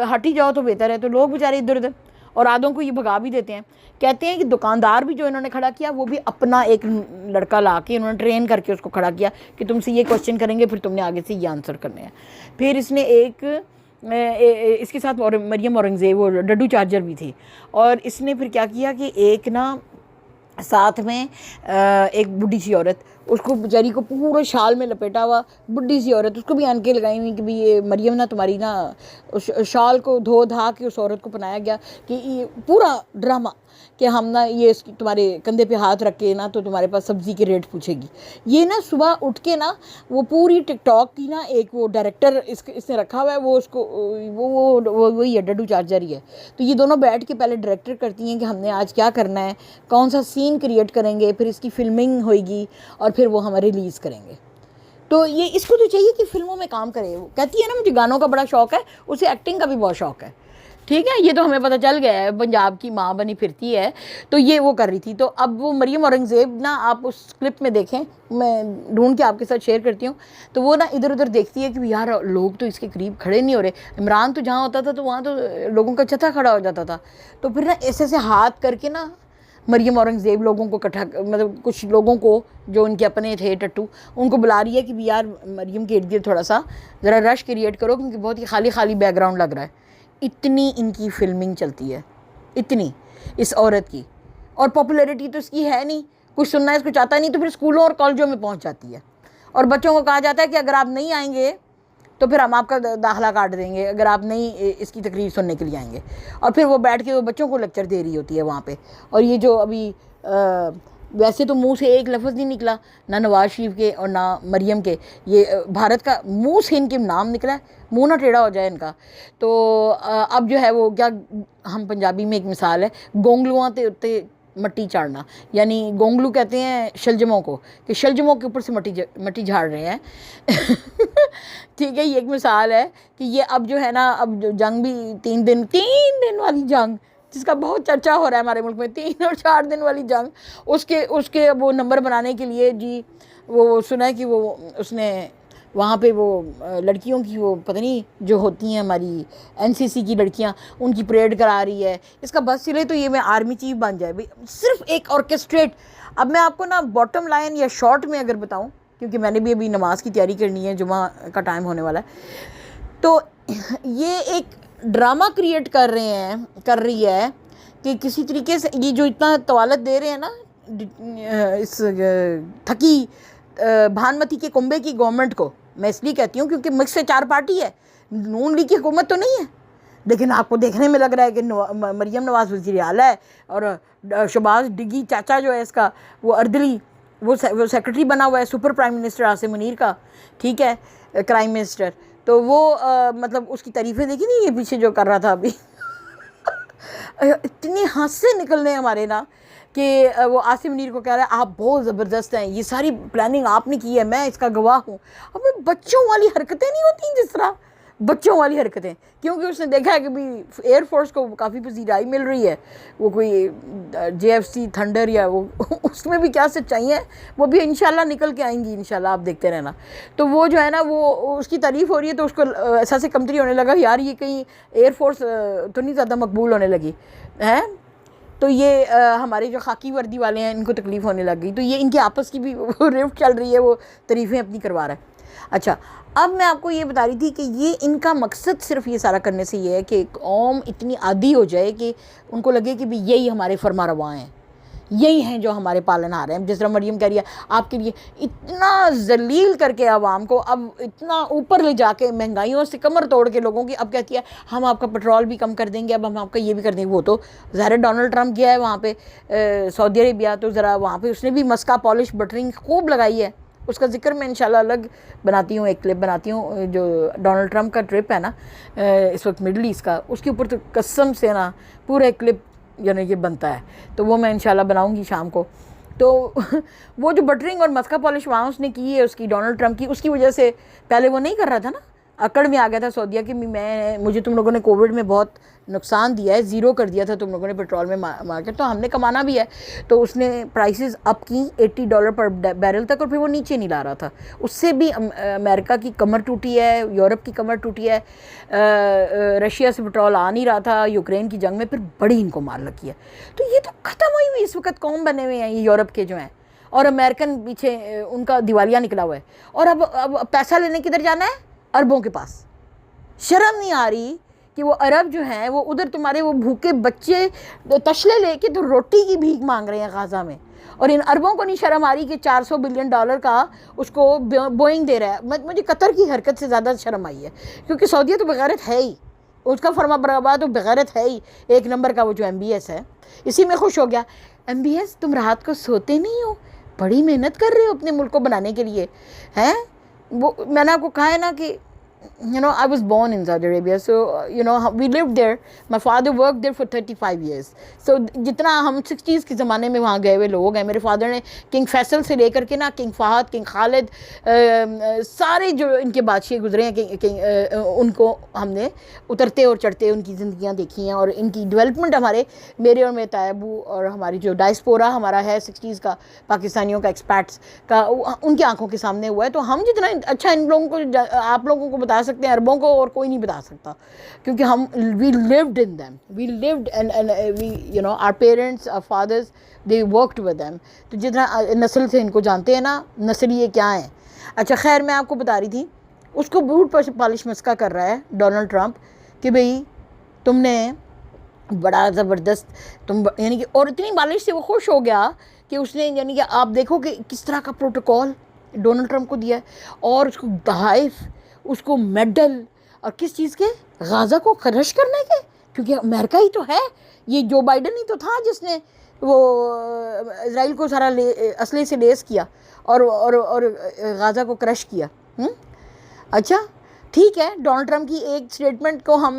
हट ही जाओ तो बेहतर है। तो लोग बेचारे इधर उधर, और आधों को ये भगा भी देते हैं। कहते हैं कि दुकानदार भी जो इन्होंने खड़ा किया वो भी अपना एक लड़का ला के इन्होंने ट्रेन करके उसको खड़ा किया कि तुमसे ये क्वेश्चन करेंगे, फिर तुमने आगे से ये आंसर करने हैं। फिर इसने इसके साथ मरियम औरंगज़ेब वो डड्डू चार्जर भी थी, और इसने फिर क्या किया कि एक ना साथ में एक बुढ़ी सी औरत, उसको बेचारी को पूरे शाल में लपेटा हुआ बुढ़ी सी औरत, उसको भी अनके लगाई हुई कि भाई ये मरियम ना तुम्हारी ना, उस शाल को धो धा के उस औरत को पहनाया गया कि ये पूरा ड्रामा कि हम ना ये तुम्हारे कंधे पे हाथ रख के ना तो तुम्हारे पास सब्ज़ी के रेट पूछेगी। ये ना सुबह उठ के ना वो पूरी टिकटॉक की ना एक वो डायरेक्टर इसने रखा हुआ है, वो उसको वो वही है, डड्डू चार्जर ही है। तो ये दोनों बैठ के पहले डायरेक्टर करती हैं कि हमने आज क्या करना है, कौन सा सीन क्रिएट करेंगे, फिर इसकी फिल्मिंग होएगी और फिर वो हमें रिलीज़ करेंगे। तो ये इसको तो चाहिए कि फिल्मों में काम करे। वो कहती है ना मुझे गानों का बड़ा शौक़ है, उसे एक्टिंग का भी बहुत शौक़ है। ठीक है, ये तो हमें पता चल गया है, पंजाब की माँ बनी फिरती है। तो ये वो कर रही थी। तो अब वो मरियम औरंगज़ेब ना, आप उस क्लिप में देखें, मैं ढूंढ के आपके साथ शेयर करती हूँ। तो वो ना इधर उधर देखती है कि यार लोग तो इसके करीब खड़े नहीं हो रहे। इमरान तो जहाँ होता था तो वहाँ तो लोगों का चथा खड़ा हो जाता था। तो फिर ना ऐसे हाथ करके ना मरियम औरंगज़ेब लोगों को इकट्ठा, मतलब कुछ लोगों को जो उनके अपने थे टट्टू, उनको बुला रही है कि भी यार मरियम के इर्द गिर्द थोड़ा सा ज़रा रश क्रिएट करो, क्योंकि बहुत ही खाली खाली बैकग्राउंड लग रहा है। इतनी इनकी फिल्मिंग चलती है, इतनी इस औरत की, और पॉपुलैरिटी तो इसकी है नहीं, कुछ सुनना इसको चाहता नहीं। तो फिर स्कूलों और कॉलेजों में पहुंच जाती है और बच्चों को कहा जाता है कि अगर आप नहीं आएंगे तो फिर हम आपका दाखला काट देंगे, अगर आप नहीं इसकी तकरीर सुनने के लिए आएंगे। और फिर वो बैठ के वो बच्चों को लेक्चर दे रही होती है वहाँ पे। और ये जो अभी वैसे तो मुंह से एक लफ्ज़ नहीं निकला, ना नवाज शरीफ के और ना मरियम के, ये भारत का मुंह से इनके नाम निकला है, मुंह ना टेढ़ा हो जाए इनका। तो अब जो है वो क्या, हम पंजाबी में एक मिसाल है, गोंगलुआं ते उत्ते मट्टी चाड़ना, यानी गोंगलू कहते हैं शलजमों को, कि शलजमों के ऊपर से मट्टी झाड़ रहे हैं। ठीक है, ये एक मिसाल है कि ये अब जो है ना, अब जो जंग भी 3 दिन वाली जंग, जिसका बहुत चर्चा हो रहा है हमारे मुल्क में, 3 और 4 दिन वाली जंग, उसके वो नंबर बनाने के लिए जी, वो सुना है कि वो उसने वहाँ पे वो लड़कियों की वो पता नहीं जो होती हैं हमारी एनसीसी की लड़कियाँ, उनकी परेड करा रही है। इसका बस चले तो ये मैं आर्मी चीफ बन जाए भाई, सिर्फ एक ऑर्केस्ट्रेट। अब मैं आपको ना बॉटम लाइन या शॉर्ट में अगर बताऊँ, क्योंकि मैंने भी अभी नमाज की तैयारी करनी है, जुमा का टाइम होने वाला है, तो ये एक ड्रामा क्रिएट कर रही है कि किसी तरीके से ये जो इतना तवालत दे रहे हैं ना इस थकी भानुमति के कुंबे की गवर्नमेंट को मैं इसलिए कहती हूँ क्योंकि मिक्स से 4 पार्टी है, नून लीग की हुकूमत तो नहीं है, लेकिन आपको देखने में लग रहा है कि मरियम नवाज वज़ीर आला है और शहबाज डिगी चाचा जो है इसका वो अर्दली वो सेक्रेटरी बना हुआ है super prime minister Asim Munir का, ठीक है, क्राइम मिनिस्टर। तो वो मतलब उसकी तारीफ़ें देखी नहीं, ये पीछे जो कर रहा था अभी इतने हादसे निकलने हमारे ना कि वो आसिम मुनीर को कह रहा है आप बहुत ज़बरदस्त हैं, ये सारी प्लानिंग आपने की है, मैं इसका गवाह हूँ। अब बच्चों वाली हरकतें नहीं होती जिस तरह बच्चों वाली हरकतें, क्योंकि उसने देखा है कि भी एयरफोर्स को काफ़ी पजीराई मिल रही है, वो कोई JFC थंडर या वो उसमें भी क्या सच्चाई है वो भी इंशाल्लाह निकल के आएंगी, इंशाल्लाह आप देखते रहना। तो वो जो है ना वो उसकी तारीफ़ हो रही है तो उसको एहसास कमतरी होने लगा, यार ये कहीं एयरफोर्स तो नहीं ज़्यादा मकबूल होने लगी है। तो ये हमारे जो खाकी वर्दी वाले हैं इनको तकलीफ़ होने लग गई, तो ये इनके आपस की भी रिफ्ट चल रही है, वो तारीफ़ें अपनी करवा रहा है। अच्छा, अब मैं आपको ये बता रही थी कि ये इनका मकसद सिर्फ ये सारा करने से ये है कि कौम इतनी आदी हो जाए कि उनको लगे कि भी यही हमारे फरमारवा हैं, यही हैं जो हमारे पालनहार हैं। जिस तरह मरियम कह रही है आपके लिए इतना जलील करके आवाम को, अब इतना ऊपर ले जाके महंगाइयों से कमर तोड़ के लोगों की, अब कहती है हम आपका पेट्रोल भी कम कर देंगे, अब हम आपका ये भी कर देंगे। वो तो ज़ाहिर डोनाल्ड ट्रंप गया है वहाँ पे सऊदी अरेबिया, तो ज़रा वहाँ पे उसने भी मस्का पॉलिश बटरिंग खूब लगाई है, उसका जिक्र मैं इंशाल्लाह अलग बनाती हूँ, एक क्लिप बनाती हूँ। जो डोनाल्ड ट्रंप का ट्रिप है ना इस वक्त मिडल ईस्ट का, उसके ऊपर तो कसम से ना पूरा एक क्लिप यानी ये बनता है, तो वो मैं इंशाल्लाह बनाऊँगी शाम को। तो वो जो बटरिंग और मस्का पॉलिश वहाँ उसने की है उसकी डोनाल्ड ट्रंप की, उसकी वजह से पहले वो नहीं कर रहा था ना, अकड़ में आ गया था सऊदीया कि मुझे तुम लोगों ने कोविड में बहुत नुकसान दिया है, ज़ीरो कर दिया था तुम लोगों ने पेट्रोल में मार्केट, तो हमने कमाना भी है। तो उसने प्राइसेस अप की $80 पर बैरल तक, और फिर वो नीचे नहीं ला रहा था। उससे भी अमेरिका की कमर टूटी है, यूरोप की कमर टूटी है, रशिया से पेट्रोल आ नहीं रहा था, यूक्रेन की जंग में फिर बड़ी इनको मार लगी है। तो ये तो ख़त्म हुई हुई इस वक्त कौम बने हुए हैं ये यूरोप के जो हैं, और अमेरिकन पीछे उनका दिवालिया निकला हुआ है। और अब पैसा लेने किधर जाना है? अरबों के पास। शर्म नहीं आ रही कि वो अरब जो हैं वो उधर तुम्हारे वो भूखे बच्चे तशले लेके तो रोटी की भीख मांग रहे हैं गाज़ा में, और इन अरबों को नहीं शर्म आ रही कि $400 बिलियन का उसको बोइंग दे रहा है। मुझे कतर की हरकत से ज़्यादा शर्म आई है, क्योंकि सऊदीया तो बेगैरत है ही, उसका फरमा बर्बाद तो बेगैरत है ही, एक नंबर का वो जो MBS है, इसी में खुश हो गया। MBS तुम रात को सोते नहीं हो, बड़ी मेहनत कर रहे हो अपने मुल्क को बनाने के लिए हैं। वो मैंने आपको कहा है ना कि I was born in Saudi Arabia, so we lived there. My father worked there for 35 years. So जितना हम 60s के ज़माने में वहाँ गए हुए लोग हैं, मेरे फादर ने किंग फैसल से लेकर के ना किंग फहद, किंग खालिद, सारे जो इनके बादशाह गुजरे हैं उनको हमने उतरते और चढ़ते उनकी ज़िंदगियाँ देखी हैं, और इनकी डेवलपमेंट हमारे मेरे और मेरे तायबू और हमारी जो डायस्पोरा हमारा है 60s का पाकिस्तानियों का एक्सपैट्स का, उनकी आंखों के सामने हुआ है। तो हम जितना अच्छा इन लोगों को आप लोगों को बता सकते हैं, अरबों को और कोई नहीं बता सकता, क्योंकि हम we lived in them, we lived and we our parents, our fathers, they worked with them. तो जितना नस्ल से इनको जानते हैं ना, नस्ल ये क्या है। अच्छा खैर, मैं आपको बता रही थी, उसको बूट पॉलिश मस्का कर रहा है डोनाल्ड ट्रंप कि भाई तुमने बड़ा ज़बरदस्त तुम यानी कि, और इतनी बालिश से वो खुश हो गया कि उसने यानी कि आप देखो कि किस तरह का प्रोटोकॉल डोनाल्ड ट्रंप को दिया है, और उसको तोहफ़े, उसको मेडल, और किस चीज़ के? गाज़ा को क्रश करने के, क्योंकि अमेरिका ही तो है, ये जो बाइडन ही तो था जिसने वो इज़राइल को सारा असले से लेस किया और गाज़ा को क्रश किया। अच्छा ठीक है, डोनाल्ड ट्रंप की एक स्टेटमेंट को हम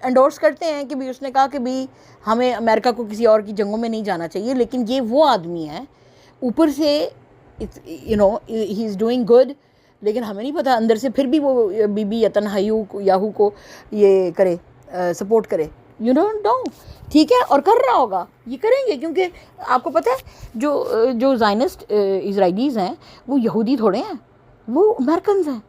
एंडोर्स करते हैं कि भी उसने कहा कि भी हमें अमेरिका को किसी और की जंगों में नहीं जाना चाहिए, लेकिन ये वो आदमी है ऊपर से ही इज़ डूइंग गुड, लेकिन हमें नहीं पता अंदर से फिर भी वो बीबी याहू को ये करे, सपोर्ट करे, यू डोंट नो। ठीक है, और कर रहा होगा, ये करेंगे, क्योंकि आपको पता है जो ज़ायनिस्ट इज़राइलीज़ हैं वो यहूदी थोड़े हैं, वो अमेरिकन हैं,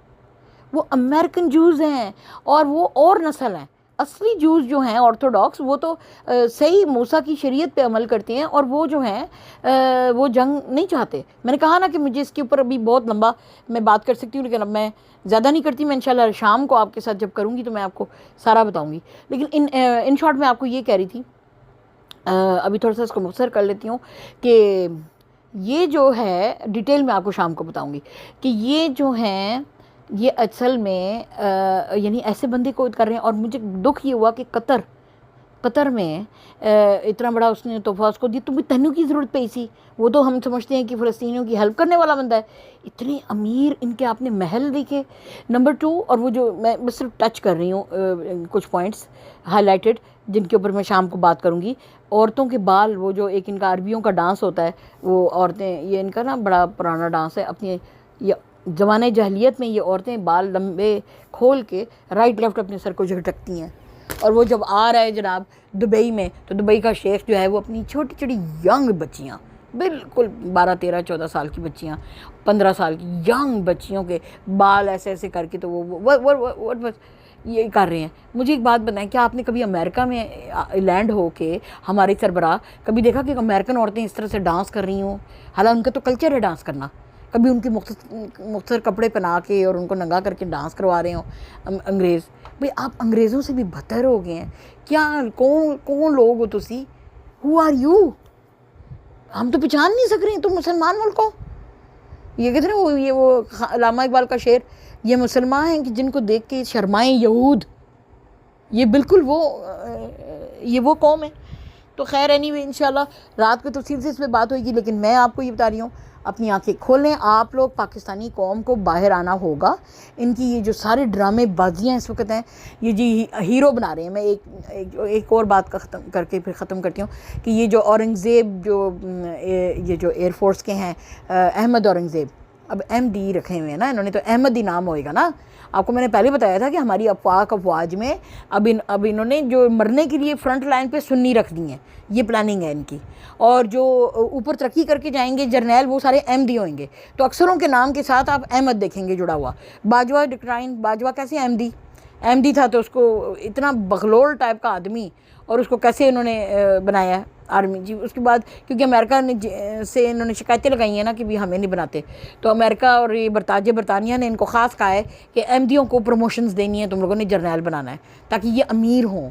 वो अमेरिकन जूज़ हैं, और वो और नस्ल हैं। असली जूस जो हैं ऑर्थोडॉक्स, वो तो सही मूसा की शरीयत पे अमल करते हैं, और वो जो हैं वो जंग नहीं चाहते। मैंने कहा ना कि मुझे इसके ऊपर अभी बहुत लंबा मैं बात कर सकती हूँ, लेकिन अब मैं ज़्यादा नहीं करती। मैं इंशाल्लाह शाम को आपके साथ जब करूँगी तो मैं आपको सारा बताऊँगी। लेकिन इन शॉर्ट मैं आपको ये कह रही थी अभी थोड़ा सा इसको मुख्तसर कर लेती हूँ कि ये जो है डिटेल में आपको शाम को बताऊंगी कि ये जो हैं ये असल में यानी ऐसे बंदे को कर रहे हैं। और मुझे दुख ये हुआ कि कतर में इतना बड़ा उसने तोहफा उसको दिया, तो भी तनु की ज़रूरत पई सी। वो तो हम समझते हैं कि फ़लस्तीनियों की हेल्प करने वाला बंदा है। इतने अमीर इनके आपने महल देखे। नंबर 2, और वो जो मैं बस सिर्फ टच कर रही हूँ कुछ पॉइंट्स हाईलाइटेड जिनके ऊपर मैं शाम को बात करूँगी। औरतों के बाल, वो जो एक इनका अरबियों का डांस होता है, वो औरतें, ये इनका ना बड़ा पुराना डांस है। अपने ये ज़माने जहलियत में ये औरतें बाल लंबे खोल के राइट लेफ्ट अपने सर को झटकती हैं। और वो जब आ रहा है जनाब दुबई में, तो दुबई का शेख जो है वो अपनी छोटी छोटी यंग बच्चियाँ, बिल्कुल 12, 13, 14 साल की बच्चियाँ, 15 साल की यंग बच्चियों के बाल ऐसे ऐसे करके तो वो ये कर रहे हैं। मुझे एक बात बताएं, क्या आपने कभी अमेरिका में लैंड हो के हमारे सरबराह कभी देखा कि अमेरिकन औरतें इस तरह से डांस कर रही हों? हालांकि उनका तो कल्चर है डांस करना। कभी उनके मुख्तसर कपड़े पहना के और उनको नंगा करके डांस करवा रहे हों अंग्रेज़? भाई आप अंग्रेज़ों से भी बदतर हो गए हैं क्या? कौन लोग हो तुसी? Who are you? हम तो पहचान नहीं सक रहे तुम मुसलमान मुल्क हो। ये कहते हैं वो अल्लामा इकबाल का शेर, ये मुसलमान हैं कि जिनको देख के शर्माएं यहूद। ये बिल्कुल वो कौम है। तो खैर एनीवे इंशाल्लाह रात को तफसील से इस पर बात होगी, लेकिन मैं आपको ये बता रही हूँ अपनी आंखें खोलें। आप लोग पाकिस्तानी कौम को बाहर आना होगा। इनकी ये जो सारे ड्रामे बाजियाँ इस वक्त हैं, ये जी हीरो बना रहे हैं। मैं एक और बात का ख़त्म करके फिर ख़त्म करती हूँ कि ये जो औरंगज़ेब ये जो एयरफोर्स के हैं अहमद औरंगज़ेब, अब MD रखे हुए हैं ना इन्होंने, तो अहमद ही नाम होएगा ना। आपको मैंने पहले बताया था कि हमारी अफवाज में अब इन्होंने जो मरने के लिए फ्रंट लाइन पे सुन्नी रख दी हैं, ये प्लानिंग है इनकी। और जो ऊपर तरक्की करके जाएंगे जर्नैल, वो सारे MD होंगे। तो अक्सरों के नाम के साथ आप अहमद देखेंगे जुड़ा हुआ। बाजवा डिक्लाइन, बाजवा कैसे MD था, तो उसको इतना बगलोल टाइप का आदमी, और उसको कैसे इन्होंने बनाया आर्मी जी। उसके बाद क्योंकि अमेरिका से इन्होंने शिकायतें लगाई हैं ना कि भी हमें नहीं बनाते, तो अमेरिका और ये बरतानिया ने इनको ख़ास कहा है कि MDओं को प्रमोशंस देनी है, तुम लोगों ने जर्नैल बनाना है ताकि ये अमीर हों।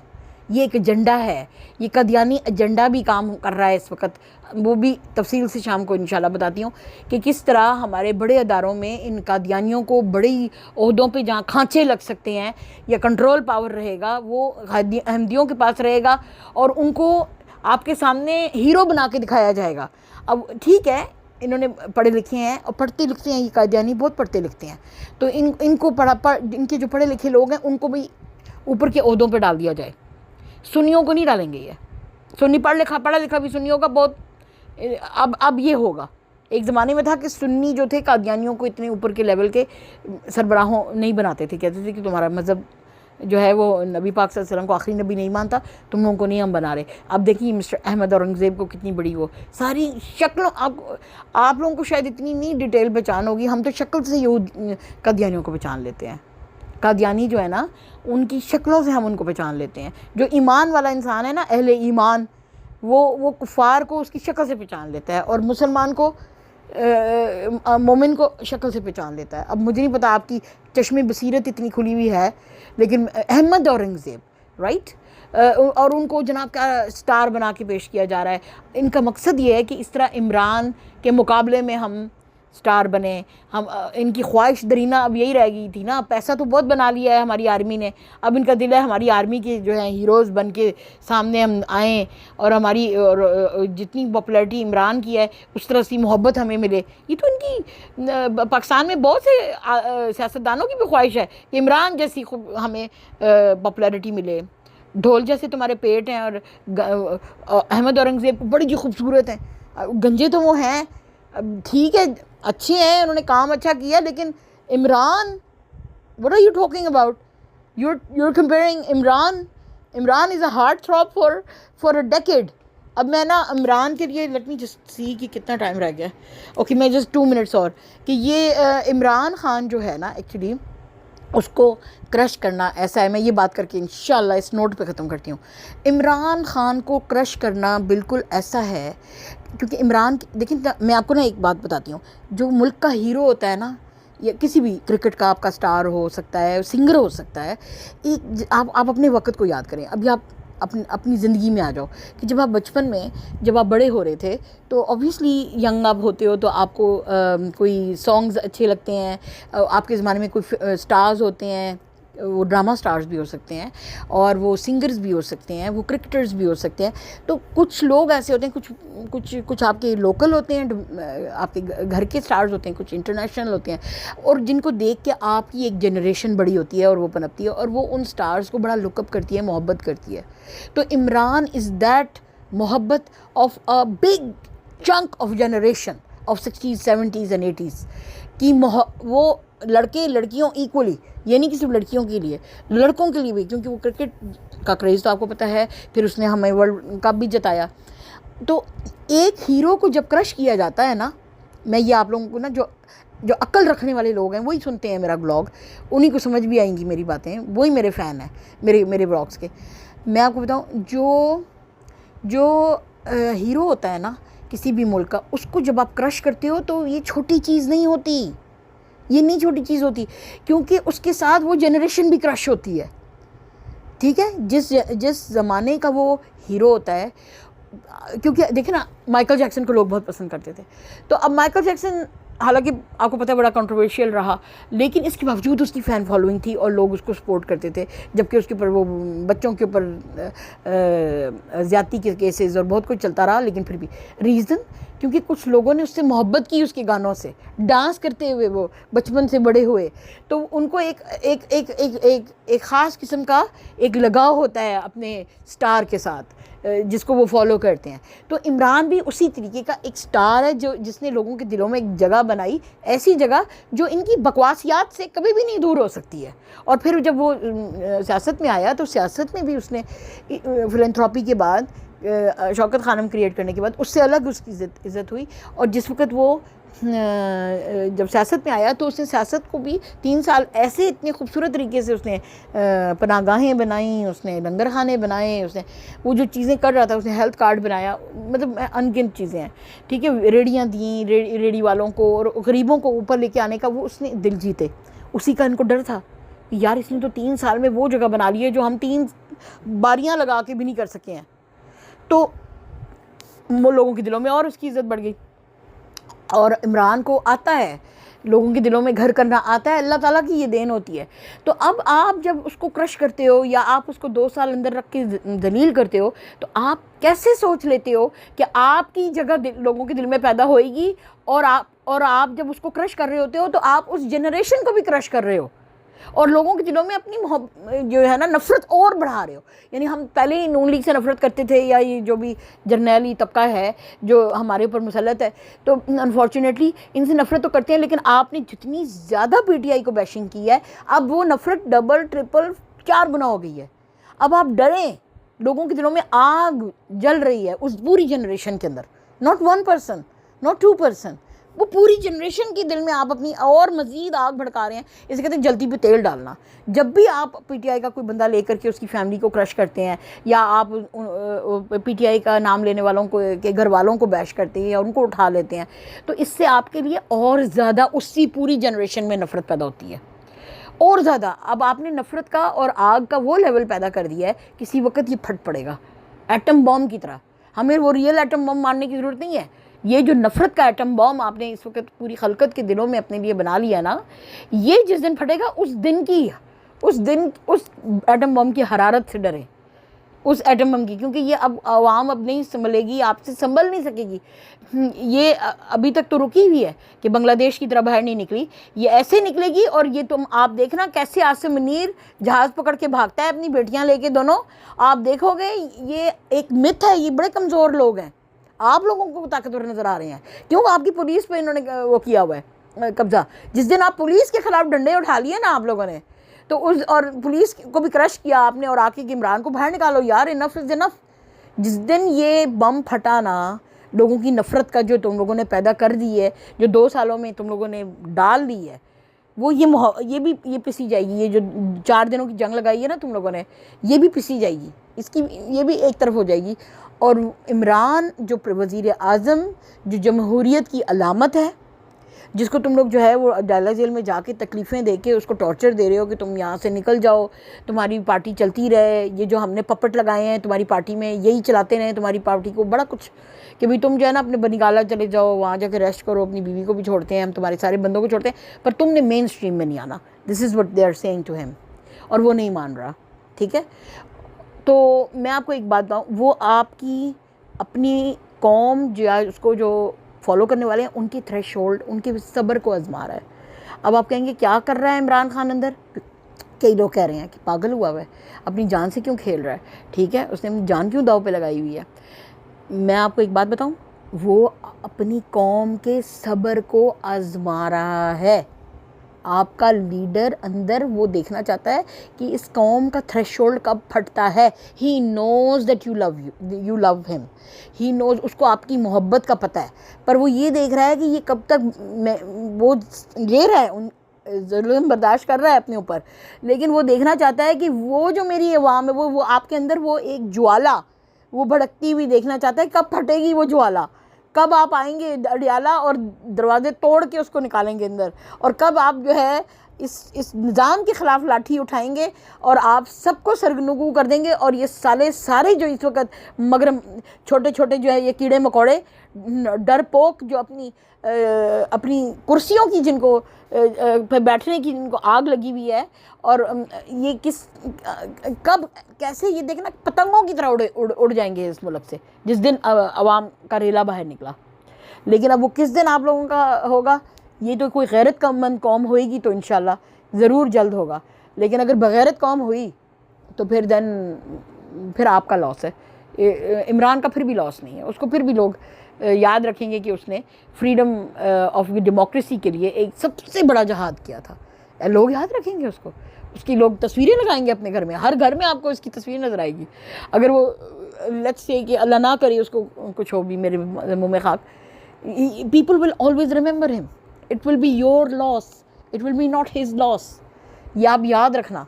ये एक एजेंडा है, ये कादियानी एजेंडा भी काम कर रहा है इस वक्त। वो भी तफसील से शाम को इंशाल्लाह बताती हूँ कि किस तरह हमारे बड़े अदारों में इन कादियानियों को बड़ी ओहदों पे जहाँ खांचे लग सकते हैं या कंट्रोल पावर रहेगा, वो अहमदियों के पास रहेगा और उनको आपके सामने हीरो बना के दिखाया जाएगा। अब ठीक है, इन्होंने पढ़े लिखे हैं और पढ़ते लिखते हैं, ये कादियानी बहुत पढ़ते लिखते हैं, तो इनको इनके जो पढ़े लिखे लोग हैं उनको भी ऊपर के ओहदों पे डाल दिया जाए। सुन्नियों को नहीं डालेंगे। ये सुन्नी पढ़ा लिखा भी सुन्नियों का बहुत अब ये होगा। एक ज़माने में था कि सुन्नी जो थे कादियानियों को इतने ऊपर के लेवल के सरबराहों नहीं बनाते थे, कहते थे कि तुम्हारा मज़हब जो है वो नबी पाक सल्लल्लाहु अलैहि वसल्लम को आखिरी नबी नहीं मानता, तुम लोगों को नहीं हम बना रहे। अब देखिए मिस्टर अहमद औरंगज़ेब को कितनी बड़ी वो सारी शक्लों, आप लोगों को शायद इतनी नहीं डिटेल पहचान होगी, हम तो शक्ल से यहूद कादियानियों को पहचान लेते हैं। कादियानी जो है ना, उनकी शक्लों से हम उनको पहचान लेते हैं। जो ईमान वाला इंसान है ना, अहले ईमान, वो कुफ़ार को उसकी शक्ल से पहचान लेता है और मुसलमान को मोमिन को शक्ल से पहचान लेता है। अब मुझे नहीं पता आपकी चश्मे बसीरत इतनी खुली हुई है, लेकिन अहमद औरंगज़ेब राइट, और उनको जनाब का स्टार बना के पेश किया जा रहा है। इनका मकसद ये है कि इस तरह इमरान के मुकाबले में हम स्टार बने। हम इनकी ख्वाहिश दरीना अब यही रह गई थी ना, पैसा तो बहुत बना लिया है हमारी आर्मी ने, अब इनका दिल है हमारी आर्मी के जो है हीरोज़ बन के सामने हम आएँ और हमारी जितनी पॉपुलैरिटी इमरान की है उस तरह से मोहब्बत हमें मिले। ये तो इनकी पाकिस्तान में बहुत से सियासतदानों की भी ख्वाहिश है कि इमरान जैसी हमें पॉपुलैरिटी मिले। ढोल जैसे तुम्हारे पेट हैं और अहमद औरंगज़ेब बड़ी जो खूबसूरत हैं, गंजे तो वो हैं, ठीक है, अच्छे हैं, उन्होंने काम अच्छा किया, लेकिन Imran, what are you talking about? you're comparing Imran is a heartthrob for a decade. अब मैं ना इमरान के लिए लेट मी जस्ट सी कि कितना टाइम रह गया। ओके, मैं जस्ट 2 मिनट्स और कि ये इमरान खान जो है ना, एक्चुअली उसको क्रश करना ऐसा है, मैं ये बात करके इंशाल्लाह इस नोट पे ख़त्म करती हूँ। इमरान खान को क्रश करना बिल्कुल ऐसा है क्योंकि इमरान, देखिए मैं आपको ना एक बात बताती हूँ, जो मुल्क का हीरो होता है ना, या किसी भी क्रिकेट का आपका स्टार हो सकता है, सिंगर हो सकता है, एक आप अपने वक्त को याद करें। अभी आप अपनी अपनी ज़िंदगी में आ जाओ कि जब आप बचपन में, जब आप बड़े हो रहे थे तो ऑब्वियसली यंग आप होते हो तो आपको कोई सॉन्ग्स अच्छे लगते हैं, आपके ज़माने में कोई स्टार्स होते हैं, वो ड्रामा स्टार्स भी हो सकते हैं और वो सिंगर्स भी हो सकते हैं, वो क्रिकेटर्स भी हो सकते हैं। तो कुछ लोग ऐसे होते हैं, कुछ आपके लोकल होते हैं, आपके घर के स्टार्स होते हैं, कुछ इंटरनेशनल होते हैं, और जिनको देख के आपकी एक जनरेशन बड़ी होती है और वो पनपती है और वो उन स्टार्स को बड़ा लुकअप करती है, मोहब्बत करती है। तो इमरान इज़ दैट मोहब्बत of a big chunk of generation of 60s 70s and 80s कि वो लड़के लड़कियों इक्वली, ये नहीं कि सिर्फ लड़कियों के लिए, लड़कों के लिए भी, क्योंकि वो क्रिकेट का क्रेज़ तो आपको पता है, फिर उसने हमें वर्ल्ड कप भी जिताया। तो एक हीरो को जब क्रश किया जाता है ना, मैं ये आप लोगों को ना, जो जो अक्ल रखने वाले लोग हैं वही सुनते हैं मेरा ब्लॉग, उन्हीं को समझ भी आएंगी मेरी बातें, वही मेरे फ़ैन हैं मेरे ब्लॉग्स के। मैं आपको बताऊँ, जो हीरो होता है ना किसी भी मुल्क का, उसको जब आप क्रश करते हो तो ये छोटी चीज़ नहीं होती, ये नहीं छोटी चीज़ होती, क्योंकि उसके साथ वो जनरेशन भी क्रश होती है। ठीक है, जिस ज़माने का वो हीरो होता है, क्योंकि देखिए ना, माइकल जैक्सन को लोग बहुत पसंद करते थे, तो अब माइकल जैक्सन हालांकि आपको पता है बड़ा कंट्रोवर्शियल रहा, लेकिन इसके बावजूद उसकी फ़ैन फॉलोइंग थी और लोग उसको सपोर्ट करते थे, जबकि उसके ऊपर वो बच्चों के ऊपर ज़्यादती के केसेस और बहुत कुछ चलता रहा, लेकिन फिर भी रीज़न क्योंकि कुछ लोगों ने उससे मोहब्बत की, उसके गानों से डांस करते हुए वो बचपन से बड़े हुए, तो उनको एक एक एक एक एक एक ख़ास किस्म का एक लगाव होता है अपने स्टार के साथ, जिसको वो फॉलो करते हैं। तो इमरान भी उसी तरीके का एक स्टार है जिसने लोगों के दिलों में एक जगह बनाई, ऐसी जगह जो इनकी बकवासियात से कभी भी नहीं दूर हो सकती है। और फिर जब वो सियासत में आया तो सियासत में भी उसने फिलैंथ्रोपी के बाद, शौकत खानम क्रिएट करने के बाद उससे अलग उसकी इज़्ज़त हुई। और जिस वक्त वो जब सियासत में आया तो उसने सियासत को भी 3 साल ऐसे इतने खूबसूरत तरीके से उसने पनाहगाहें बनाई, उसने लंगर खाने बनाए, उसने वो जो चीज़ें कर रहा था, उसने हेल्थ कार्ड बनाया, मतलब अनगिनत चीज़ें हैं। ठीक है, रेडियाँ दी, रेडी वालों को और गरीबों को ऊपर लेके आने का वो उसने दिल जीते। उसी का इनको डर था कि यार इसने तो 3 साल में वो जगह बना ली है जो हम 3 बारियाँ लगा के भी नहीं कर सके हैं। तो वो लोगों के दिलों में और उसकी इज़्ज़त बढ़ गई। और इमरान को आता है, लोगों के दिलों में घर करना आता है, अल्लाह ताला की ये देन होती है। तो अब आप जब उसको क्रश करते हो या आप उसको 2 साल अंदर रख के जलील करते हो, तो आप कैसे सोच लेते हो कि आपकी जगह लोगों के दिल में पैदा होएगी, और आप जब उसको क्रश कर रहे होते हो तो आप उस जनरेशन को भी क्रश कर रहे हो और लोगों के दिलों में अपनी जो है ना नफ़रत और बढ़ा रहे हो। यानी हम पहले ही नून लीग से नफ़रत करते थे, या ये जो भी जर्नैली तबका है जो हमारे ऊपर मुसल्लत है, तो अनफॉर्चुनेटली इनसे नफ़रत तो करते हैं, लेकिन आपने जितनी ज़्यादा पीटीआई को बैशिंग की है, अब वो नफ़रत डबल ट्रिपल 4 गुना हो गई है। अब आप डरें, लोगों के दिलों में आग जल रही है उस पूरी जनरेशन के अंदर, नॉट 1 पर्सन, नॉट 2 पर्सन, वो पूरी जनरेशन के दिल में आप अपनी और मज़ीद आग भड़का रहे हैं। इसे कहते हैं जल्दी पे तेल डालना। जब भी आप पीटीआई का कोई बंदा लेकर के उसकी फैमिली को क्रश करते हैं, या आप पीटीआई का नाम लेने वालों को के घर वालों को बैश करते हैं या उनको उठा लेते हैं, तो इससे आपके लिए और ज़्यादा उसी पूरी जनरेशन में नफ़रत पैदा होती है, और ज़्यादा। अब आपने नफ़रत का और आग का वो लेवल पैदा कर दिया है, किसी वक्त ये फट पड़ेगा एटम बॉम्ब की तरह। हमें वो रियल एटम बॉम्ब मारने की ज़रूरत नहीं है। ये जो नफ़रत का एटम बॉम्ब आपने इस वक्त पूरी खलकत के दिलों में अपने लिए बना लिया ना, ये जिस दिन फटेगा उस दिन उस एटम बॉम्ब की हरारत से डरें, उस एटम बम की, क्योंकि ये अब आवाम अब नहीं संभलेगी, आपसे संभल नहीं सकेगी। ये अभी तक तो रुकी हुई है कि बांग्लादेश की तरह बाहर नहीं निकली, ये ऐसे निकलेगी। और ये तुम आप देखना कैसे आसिम मुनीर जहाज़ पकड़ के भागता है अपनी बेटियां लेके दोनों, आप देखोगे ये एक मिथ है। ये बड़े कमज़ोर लोग हैं, आप लोगों को ताकतवर नज़र आ रहे हैं, क्यों? आपकी पुलिस पे इन्होंने वो किया हुआ है कब्ज़ा। जिस दिन आप पुलिस के ख़िलाफ़ डंडे उठा लिए ना आप लोगों ने, तो उस और पुलिस को भी क्रश किया आपने, और आके इमरान को बाहर निकालो यार, इनफ इज़ इनफ। जिस दिन ये बम फटा ना, लोगों की नफ़रत का जो तुम लोगों ने पैदा कर दी है, जो 2 सालों में तुम लोगों ने डाल दी है, वो ये पिसी जाएगी। ये जो 4 दिनों की जंग लगाई है ना तुम लोगों ने, ये भी पिसी जाएगी, इसकी ये भी एक तरफ हो जाएगी। और इमरान जो वज़ीर आज़म, जो जमहूरियत की अलामत है, जिसको तुम लोग जो है वो डाला जेल में जाके तकलीफ़ें दे के उसको टॉर्चर दे रहे हो कि तुम यहाँ से निकल जाओ, तुम्हारी पार्टी चलती रहे, ये जो हमने पपट लगाए हैं तुम्हारी पार्टी में यही चलाते रहें तुम्हारी पार्टी को, बड़ा कुछ कि भाई तुम जो है ना अपने बनिगाला चले जाओ, वहाँ जाकर रेस्ट करो, अपनी बीवी को भी छोड़ते हैं हम, तुम्हारे सारे बंदों को छोड़ते हैं, पर तुमने मेन स्ट्रीम में नहीं आना। This is what they are saying to him, और वो नहीं मान रहा। ठीक है, तो मैं आपको एक बात बताऊँ, वो आपकी अपनी कौम जो है उसको जो फॉलो करने वाले हैं उनकी थ्रेशोल्ड, उनके सब्र को आजमा रहा है। अब आप कहेंगे क्या कर रहा है इमरान खान अंदर? कई लोग कह रहे हैं कि पागल हुआ हुआ है, अपनी जान से क्यों खेल रहा है? ठीक है, उसने अपनी जान क्यों दाव पे लगाई हुई है? मैं आपको एक बात बताऊं, वो अपनी कौम के सब्र को आजमा रहा है। आपका लीडर अंदर वो देखना चाहता है कि इस कौम का थ्रेशोल्ड कब फटता है। He knows that you love him, he knows, उसको आपकी मोहब्बत का पता है, पर वो ये देख रहा है कि ये कब तक वो ले रहा है, जुल्म बर्दाश्त कर रहा है अपने ऊपर, लेकिन वो देखना चाहता है कि वो जो मेरी अवाम है वो आपके अंदर वो एक ज्वाला वो भड़कती हुई देखना चाहता है, कब फटेगी वो ज्वाला, कब आप आएंगे अडियाला और दरवाजे तोड़ के उसको निकालेंगे अंदर, और कब आप जो है इस निज़ाम के ख़िलाफ़ लाठी उठाएंगे और आप सबको सरगनुगू कर देंगे। और ये सारे जो इस वक्त मगर छोटे छोटे जो है ये कीड़े मकोड़े डरपोक जो अपनी कुर्सियों की जिनको पे बैठने की जिनको आग लगी हुई है, और ये कब कैसे ये देखना पतंगों की तरह उड़ जाएंगे इस मुल्क से जिस दिन अवाम का रेला बाहर निकला। लेकिन अब वो किस दिन आप लोगों का होगा? ये तो कोई गैरतमंद कौम होएगी तो इंशाल्लाह ज़रूर जल्द होगा, लेकिन अगर बगैरत कौम हुई तो फिर आपका लॉस है। इमरान का फिर भी लॉस नहीं है, उसको फिर भी लोग याद रखेंगे कि उसने फ्रीडम ऑफ डेमोक्रेसी के लिए एक सबसे बड़ा जहाद किया था। लोग याद रखेंगे उसको, उसकी लोग तस्वीरें लगाएंगे अपने घर में, हर घर में आपको इसकी तस्वीर नज़र आएगी। अगर वो लेट्स से कि अल्लाह ना करे उसको कुछ हो भी मेरे मुँह में खाक, people will always remember him. It will be your loss. It will be not his loss. ये आप याद रखना,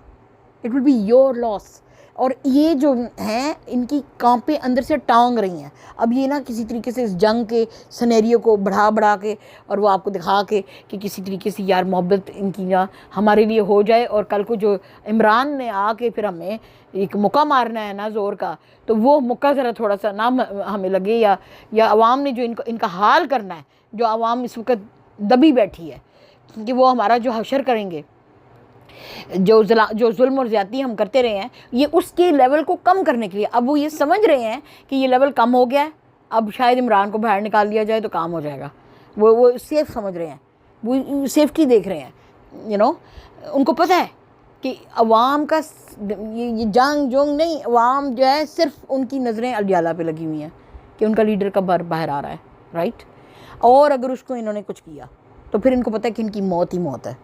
It will be your loss. और ये जो हैं इनकी कांपे अंदर से टांग रही हैं। अब ये ना किसी तरीके से इस जंग के सिनेरियो को बढ़ा के और वो आपको दिखा के कि किसी तरीके से यार मोहब्बत इनकी ना हमारे लिए हो जाए, और कल को जो इमरान ने आके फिर हमें एक मुक्का मारना है ना ज़ोर का, तो वो मुक्का ज़रा थोड़ा सा ना हमें लगे, या अवाम ने जो इनका हाल करना है, जो अवाम इस वक्त दबी बैठी है कि वो हमारा जो हशर करेंगे, जो जुल्म और ज़्यादती हम करते रहे हैं, ये उसके लेवल को कम करने के लिए अब वो ये समझ रहे हैं कि ये लेवल कम हो गया है, अब शायद इमरान को बाहर निकाल दिया जाए तो काम हो जाएगा। वो सेफ़ समझ रहे हैं, वो सेफ्टी देख रहे हैं। उनको पता है कि अवाम का ये जंग जोंग नहीं, अवाम जो है सिर्फ उनकी नज़रें अडियाला पे लगी हुई हैं कि उनका लीडर कब बाहर आ रहा है, राइट। और अगर उसको इन्होंने कुछ किया तो फिर इनको पता है कि इनकी मौत ही मौत है।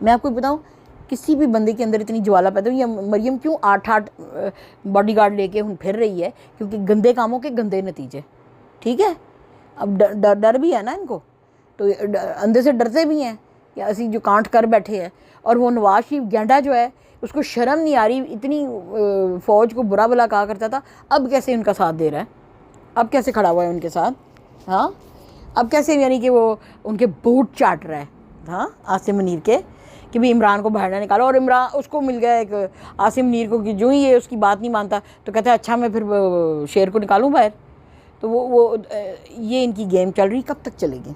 मैं आपको बताऊं, किसी भी बंदे के अंदर इतनी ज्वाला पैदा हुई, या मरियम क्यों 8 बॉडीगार्ड लेके फिर रही है, क्योंकि गंदे कामों के गंदे नतीजे। ठीक है, अब डर भी है ना इनको, तो अंदर से डरते भी हैं कि असी जो कांट कर बैठे हैं। और वो नवाज शरीफ गेंडा जो है उसको शर्म नहीं आ रही, इतनी फ़ौज को बुरा भला कहा करता था, अब कैसे उनका साथ दे रहा है, अब कैसे खड़ा हुआ है उनके साथ। हाँ, अब कैसे यानी कि वो उनके बूट चाट रहा है, हाँ, आसिम मुनीर के, कि भी इमरान को बाहर ना निकालो। और इमरान उसको मिल गया एक आसिम मुनीर को कि जो ही ये उसकी बात नहीं मानता तो कहता है अच्छा मैं फिर शेर को निकालूं बाहर। तो वो ये इनकी गेम चल रही, कब तक चलेगी?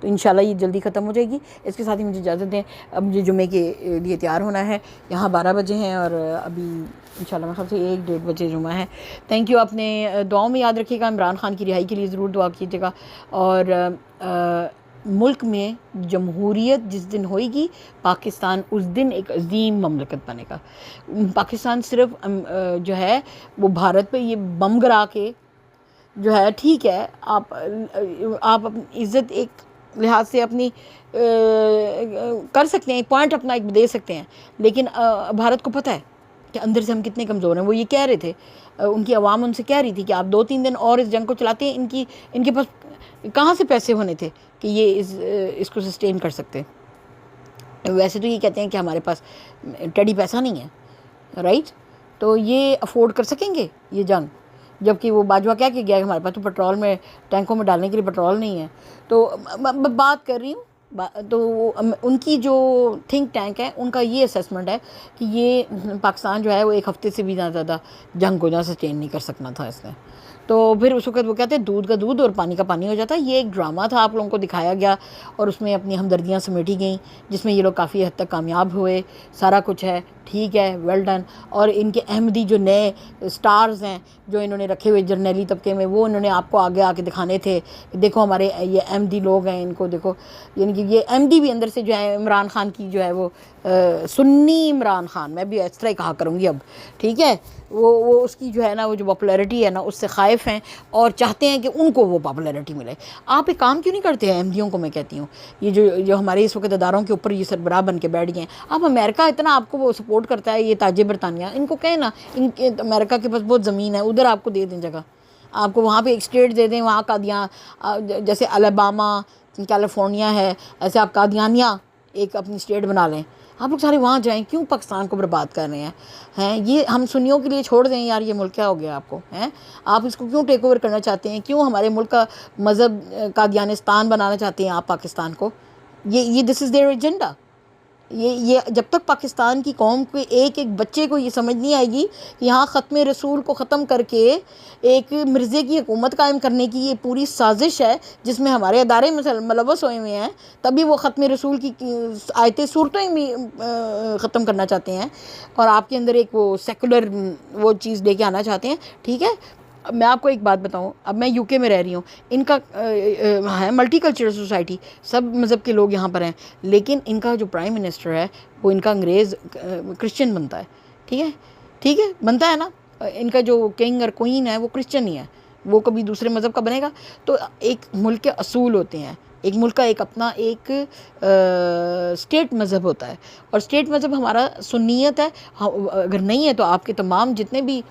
तो इंशाल्लाह ये जल्दी ख़त्म हो जाएगी। इसके साथ ही मुझे इजाज़त दें, अब मुझे जुमे के लिए तैयार होना है। यहाँ 12 बजे हैं और अभी इंशाल्लाह मेरे ख्याल से 1-1:30 बजे जुमा है। थैंक यू, अपने दुआओं में याद रखिएगा, इमरान खान की रिहाई के लिए ज़रूर दुआ कीजिएगा। और मुल्क में जमहूरियत जिस दिन होएगी, पाकिस्तान उस दिन एक अजीम ममलकत बनेगा। पाकिस्तान सिर्फ जो है वो भारत पे ये बम गिरा के जो है, ठीक है, आप अपनी इज़्ज़त एक लिहाज से अपनी कर सकते हैं, पॉइंट अपना एक दे सकते हैं, लेकिन भारत को पता है कि अंदर से हम कितने कमज़ोर हैं। वो ये कह रहे थे, उनकी आवाम उनसे कह रही थी कि आप 2-3 दिन और इस जंग को चलाते हैं, इनके पास कहाँ से पैसे होने थे कि ये इसको सस्टेन कर सकते। वैसे तो ये कहते हैं कि हमारे पास टेढ़ी पैसा नहीं है, राइट, तो ये अफोर्ड कर सकेंगे ये जंग, जबकि वो बाजवा क्या गया हमारे पास तो पेट्रोल में टैंकों में डालने के लिए पेट्रोल नहीं है। तो मैं बात कर रही हूँ तो उनकी जो थिंक टैंक है उनका ये असेसमेंट है कि ये पाकिस्तान जो है वो एक हफ्ते से भी ज़्यादा जंग को सस्टेन नहीं कर सकना था इसने। तो फिर उस वक्त वो कहते हैं दूध का दूध और पानी का पानी हो जाता है। ये एक ड्रामा था, आप लोगों को दिखाया गया और उसमें अपनी हमदर्दियाँ समेटी गई, जिसमें ये लोग काफ़ी हद तक कामयाब हुए। सारा कुछ है, ठीक है, वेल डन। और इनके अहमदी जो नए स्टार्स हैं जो इन्होंने रखे हुए जर्नैली तबके में, वो इन्होंने आपको आगे आके दिखाने थे कि देखो हमारे ये अहमदी लोग हैं, इनको देखो। यानी कि ये अहमदी भी अंदर से जो है इमरान खान की जो है वो सुन्नी इमरान खान, मैं भी इस तरह ही कहा करूँगी अब, ठीक है, वो उसकी जो है ना वो जो पॉपुलैरिटी है ना उससे ख़ाइफ़ हैं और चाहते हैं कि उनको वो पॉपुलैरिटी मिले। आप एक काम क्यों नहीं करते हैं अहमदियों को, मैं कहती हूँ, ये जो हमारे इस वक्त अदारों के ऊपर ये सरबराह बन के बैठ गए हैं। अब अमेरिका इतना आपको वो सपोर्ट करता है, ये ताजे बरतानिया, इनको कहें ना, इनके अमेरिका के पास बहुत ज़मीन है, उधर आपको दे दें जगह, आपको वहाँ पे एक स्टेट दे दें, वहाँ कादियाँ, जैसे अलबामा कैलिफोर्निया है, ऐसे आप कादियानिया एक अपनी स्टेट बना लें, आप लोग सारे वहाँ जाएं। क्यों पाकिस्तान को बर्बाद कर रहे हैं ये हम सुन्नियों के लिए छोड़ दें यार, ये मुल्क क्या हो गया आपको, हैं? आप इसको क्यों टेक ओवर करना चाहते हैं? क्यों हमारे मुल्क का मज़हब कादियानिस्तान बनाना चाहते हैं आप पाकिस्तान को? ये दिस इज़ देयर एजेंडा। ये जब तक पाकिस्तान की कौम के एक एक बच्चे को ये समझ नहीं आएगी कि यहाँ ख़त्म रसूल को ख़त्म करके एक मिर्ज़े की हुकूमत कायम करने की ये पूरी साजिश है, जिसमें हमारे अदारे मुलव्वस हुए हुए हैं, तभी वो ख़त्म रसूल की आयतें सूरतें भी ख़त्म करना चाहते हैं और आपके अंदर एक वो सेकुलर वो चीज़ लेके आना चाहते हैं, ठीक है। मैं आपको एक बात बताऊं, अब मैं यूके में रह रही हूँ, इनका है मल्टीकल्चरल सोसाइटी, सब मज़हब के लोग यहाँ पर हैं, लेकिन इनका जो प्राइम मिनिस्टर है वो इनका अंग्रेज़ क्रिश्चियन बनता है, ठीक है, बनता है ना। इनका जो किंग और क्वीन है वो क्रिश्चियन ही है, वो कभी दूसरे मज़हब का बनेगा। तो एक मुल्क के असूल होते हैं, एक मुल्क का एक अपना एक स्टेट मज़हब होता है और स्टेट मज़हब हमारा सुन्नियत है। अगर नहीं है तो आपके तमाम जितने भी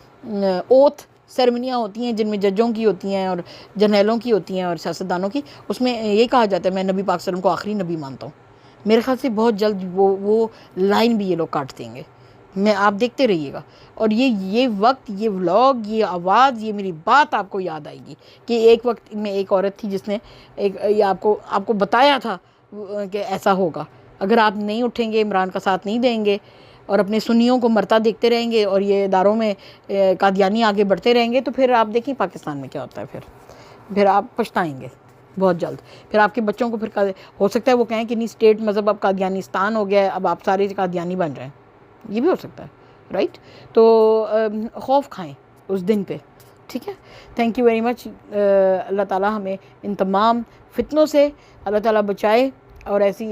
ओथ सेरेमनियाँ होती हैं जिनमें जजों की होती हैं और जर्नैलों की होती हैं और सियासतदानों की, उसमें ये कहा जाता है मैं नबी पाक सल्लल्लाहु अलैहि वसल्लम को आखिरी नबी मानता हूँ। मेरे ख्याल से बहुत जल्द वो लाइन भी ये लोग काट देंगे, मैं आप देखते रहिएगा। और ये वक्त, ये व्लॉग, ये आवाज़, ये मेरी बात आपको याद आएगी कि एक वक्त में एक औरत थी जिसने ये आपको बताया था कि ऐसा होगा। अगर आप नहीं उठेंगे, इमरान का साथ नहीं देंगे और अपने सुन्नियों को मरता देखते रहेंगे और ये इदारों में कादियानी आगे बढ़ते रहेंगे, तो फिर आप देखिए पाकिस्तान में क्या होता है। फिर आप पछताएंगे बहुत जल्द। फिर आपके बच्चों को फिर हो सकता है वो कहें कि नहीं स्टेट मज़हब अब कादियानिस्तान हो गया है, अब आप सारे कादियानी बन रहे हैं, ये भी हो सकता है, राइट। तो खौफ खाएं उस दिन पे, ठीक है। Thank you very much. Allah ताला हमें इन तमाम फितनों से अल्लाह ताला बचाए और ऐसी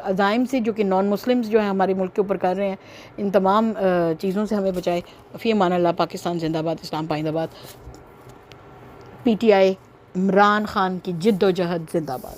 अज़ाइम से जो कि नॉन मुस्लिम्स जो हैं हमारे मुल्क के ऊपर कर रहे हैं, इन तमाम चीज़ों से हमें बचाए। फ़ी अमान अल्लाह। पाकिस्तान जिंदाबाद, इस्लाम पाइंदाबाद। PTI इमरान खान की जिद्दोजहद जिंदाबाद।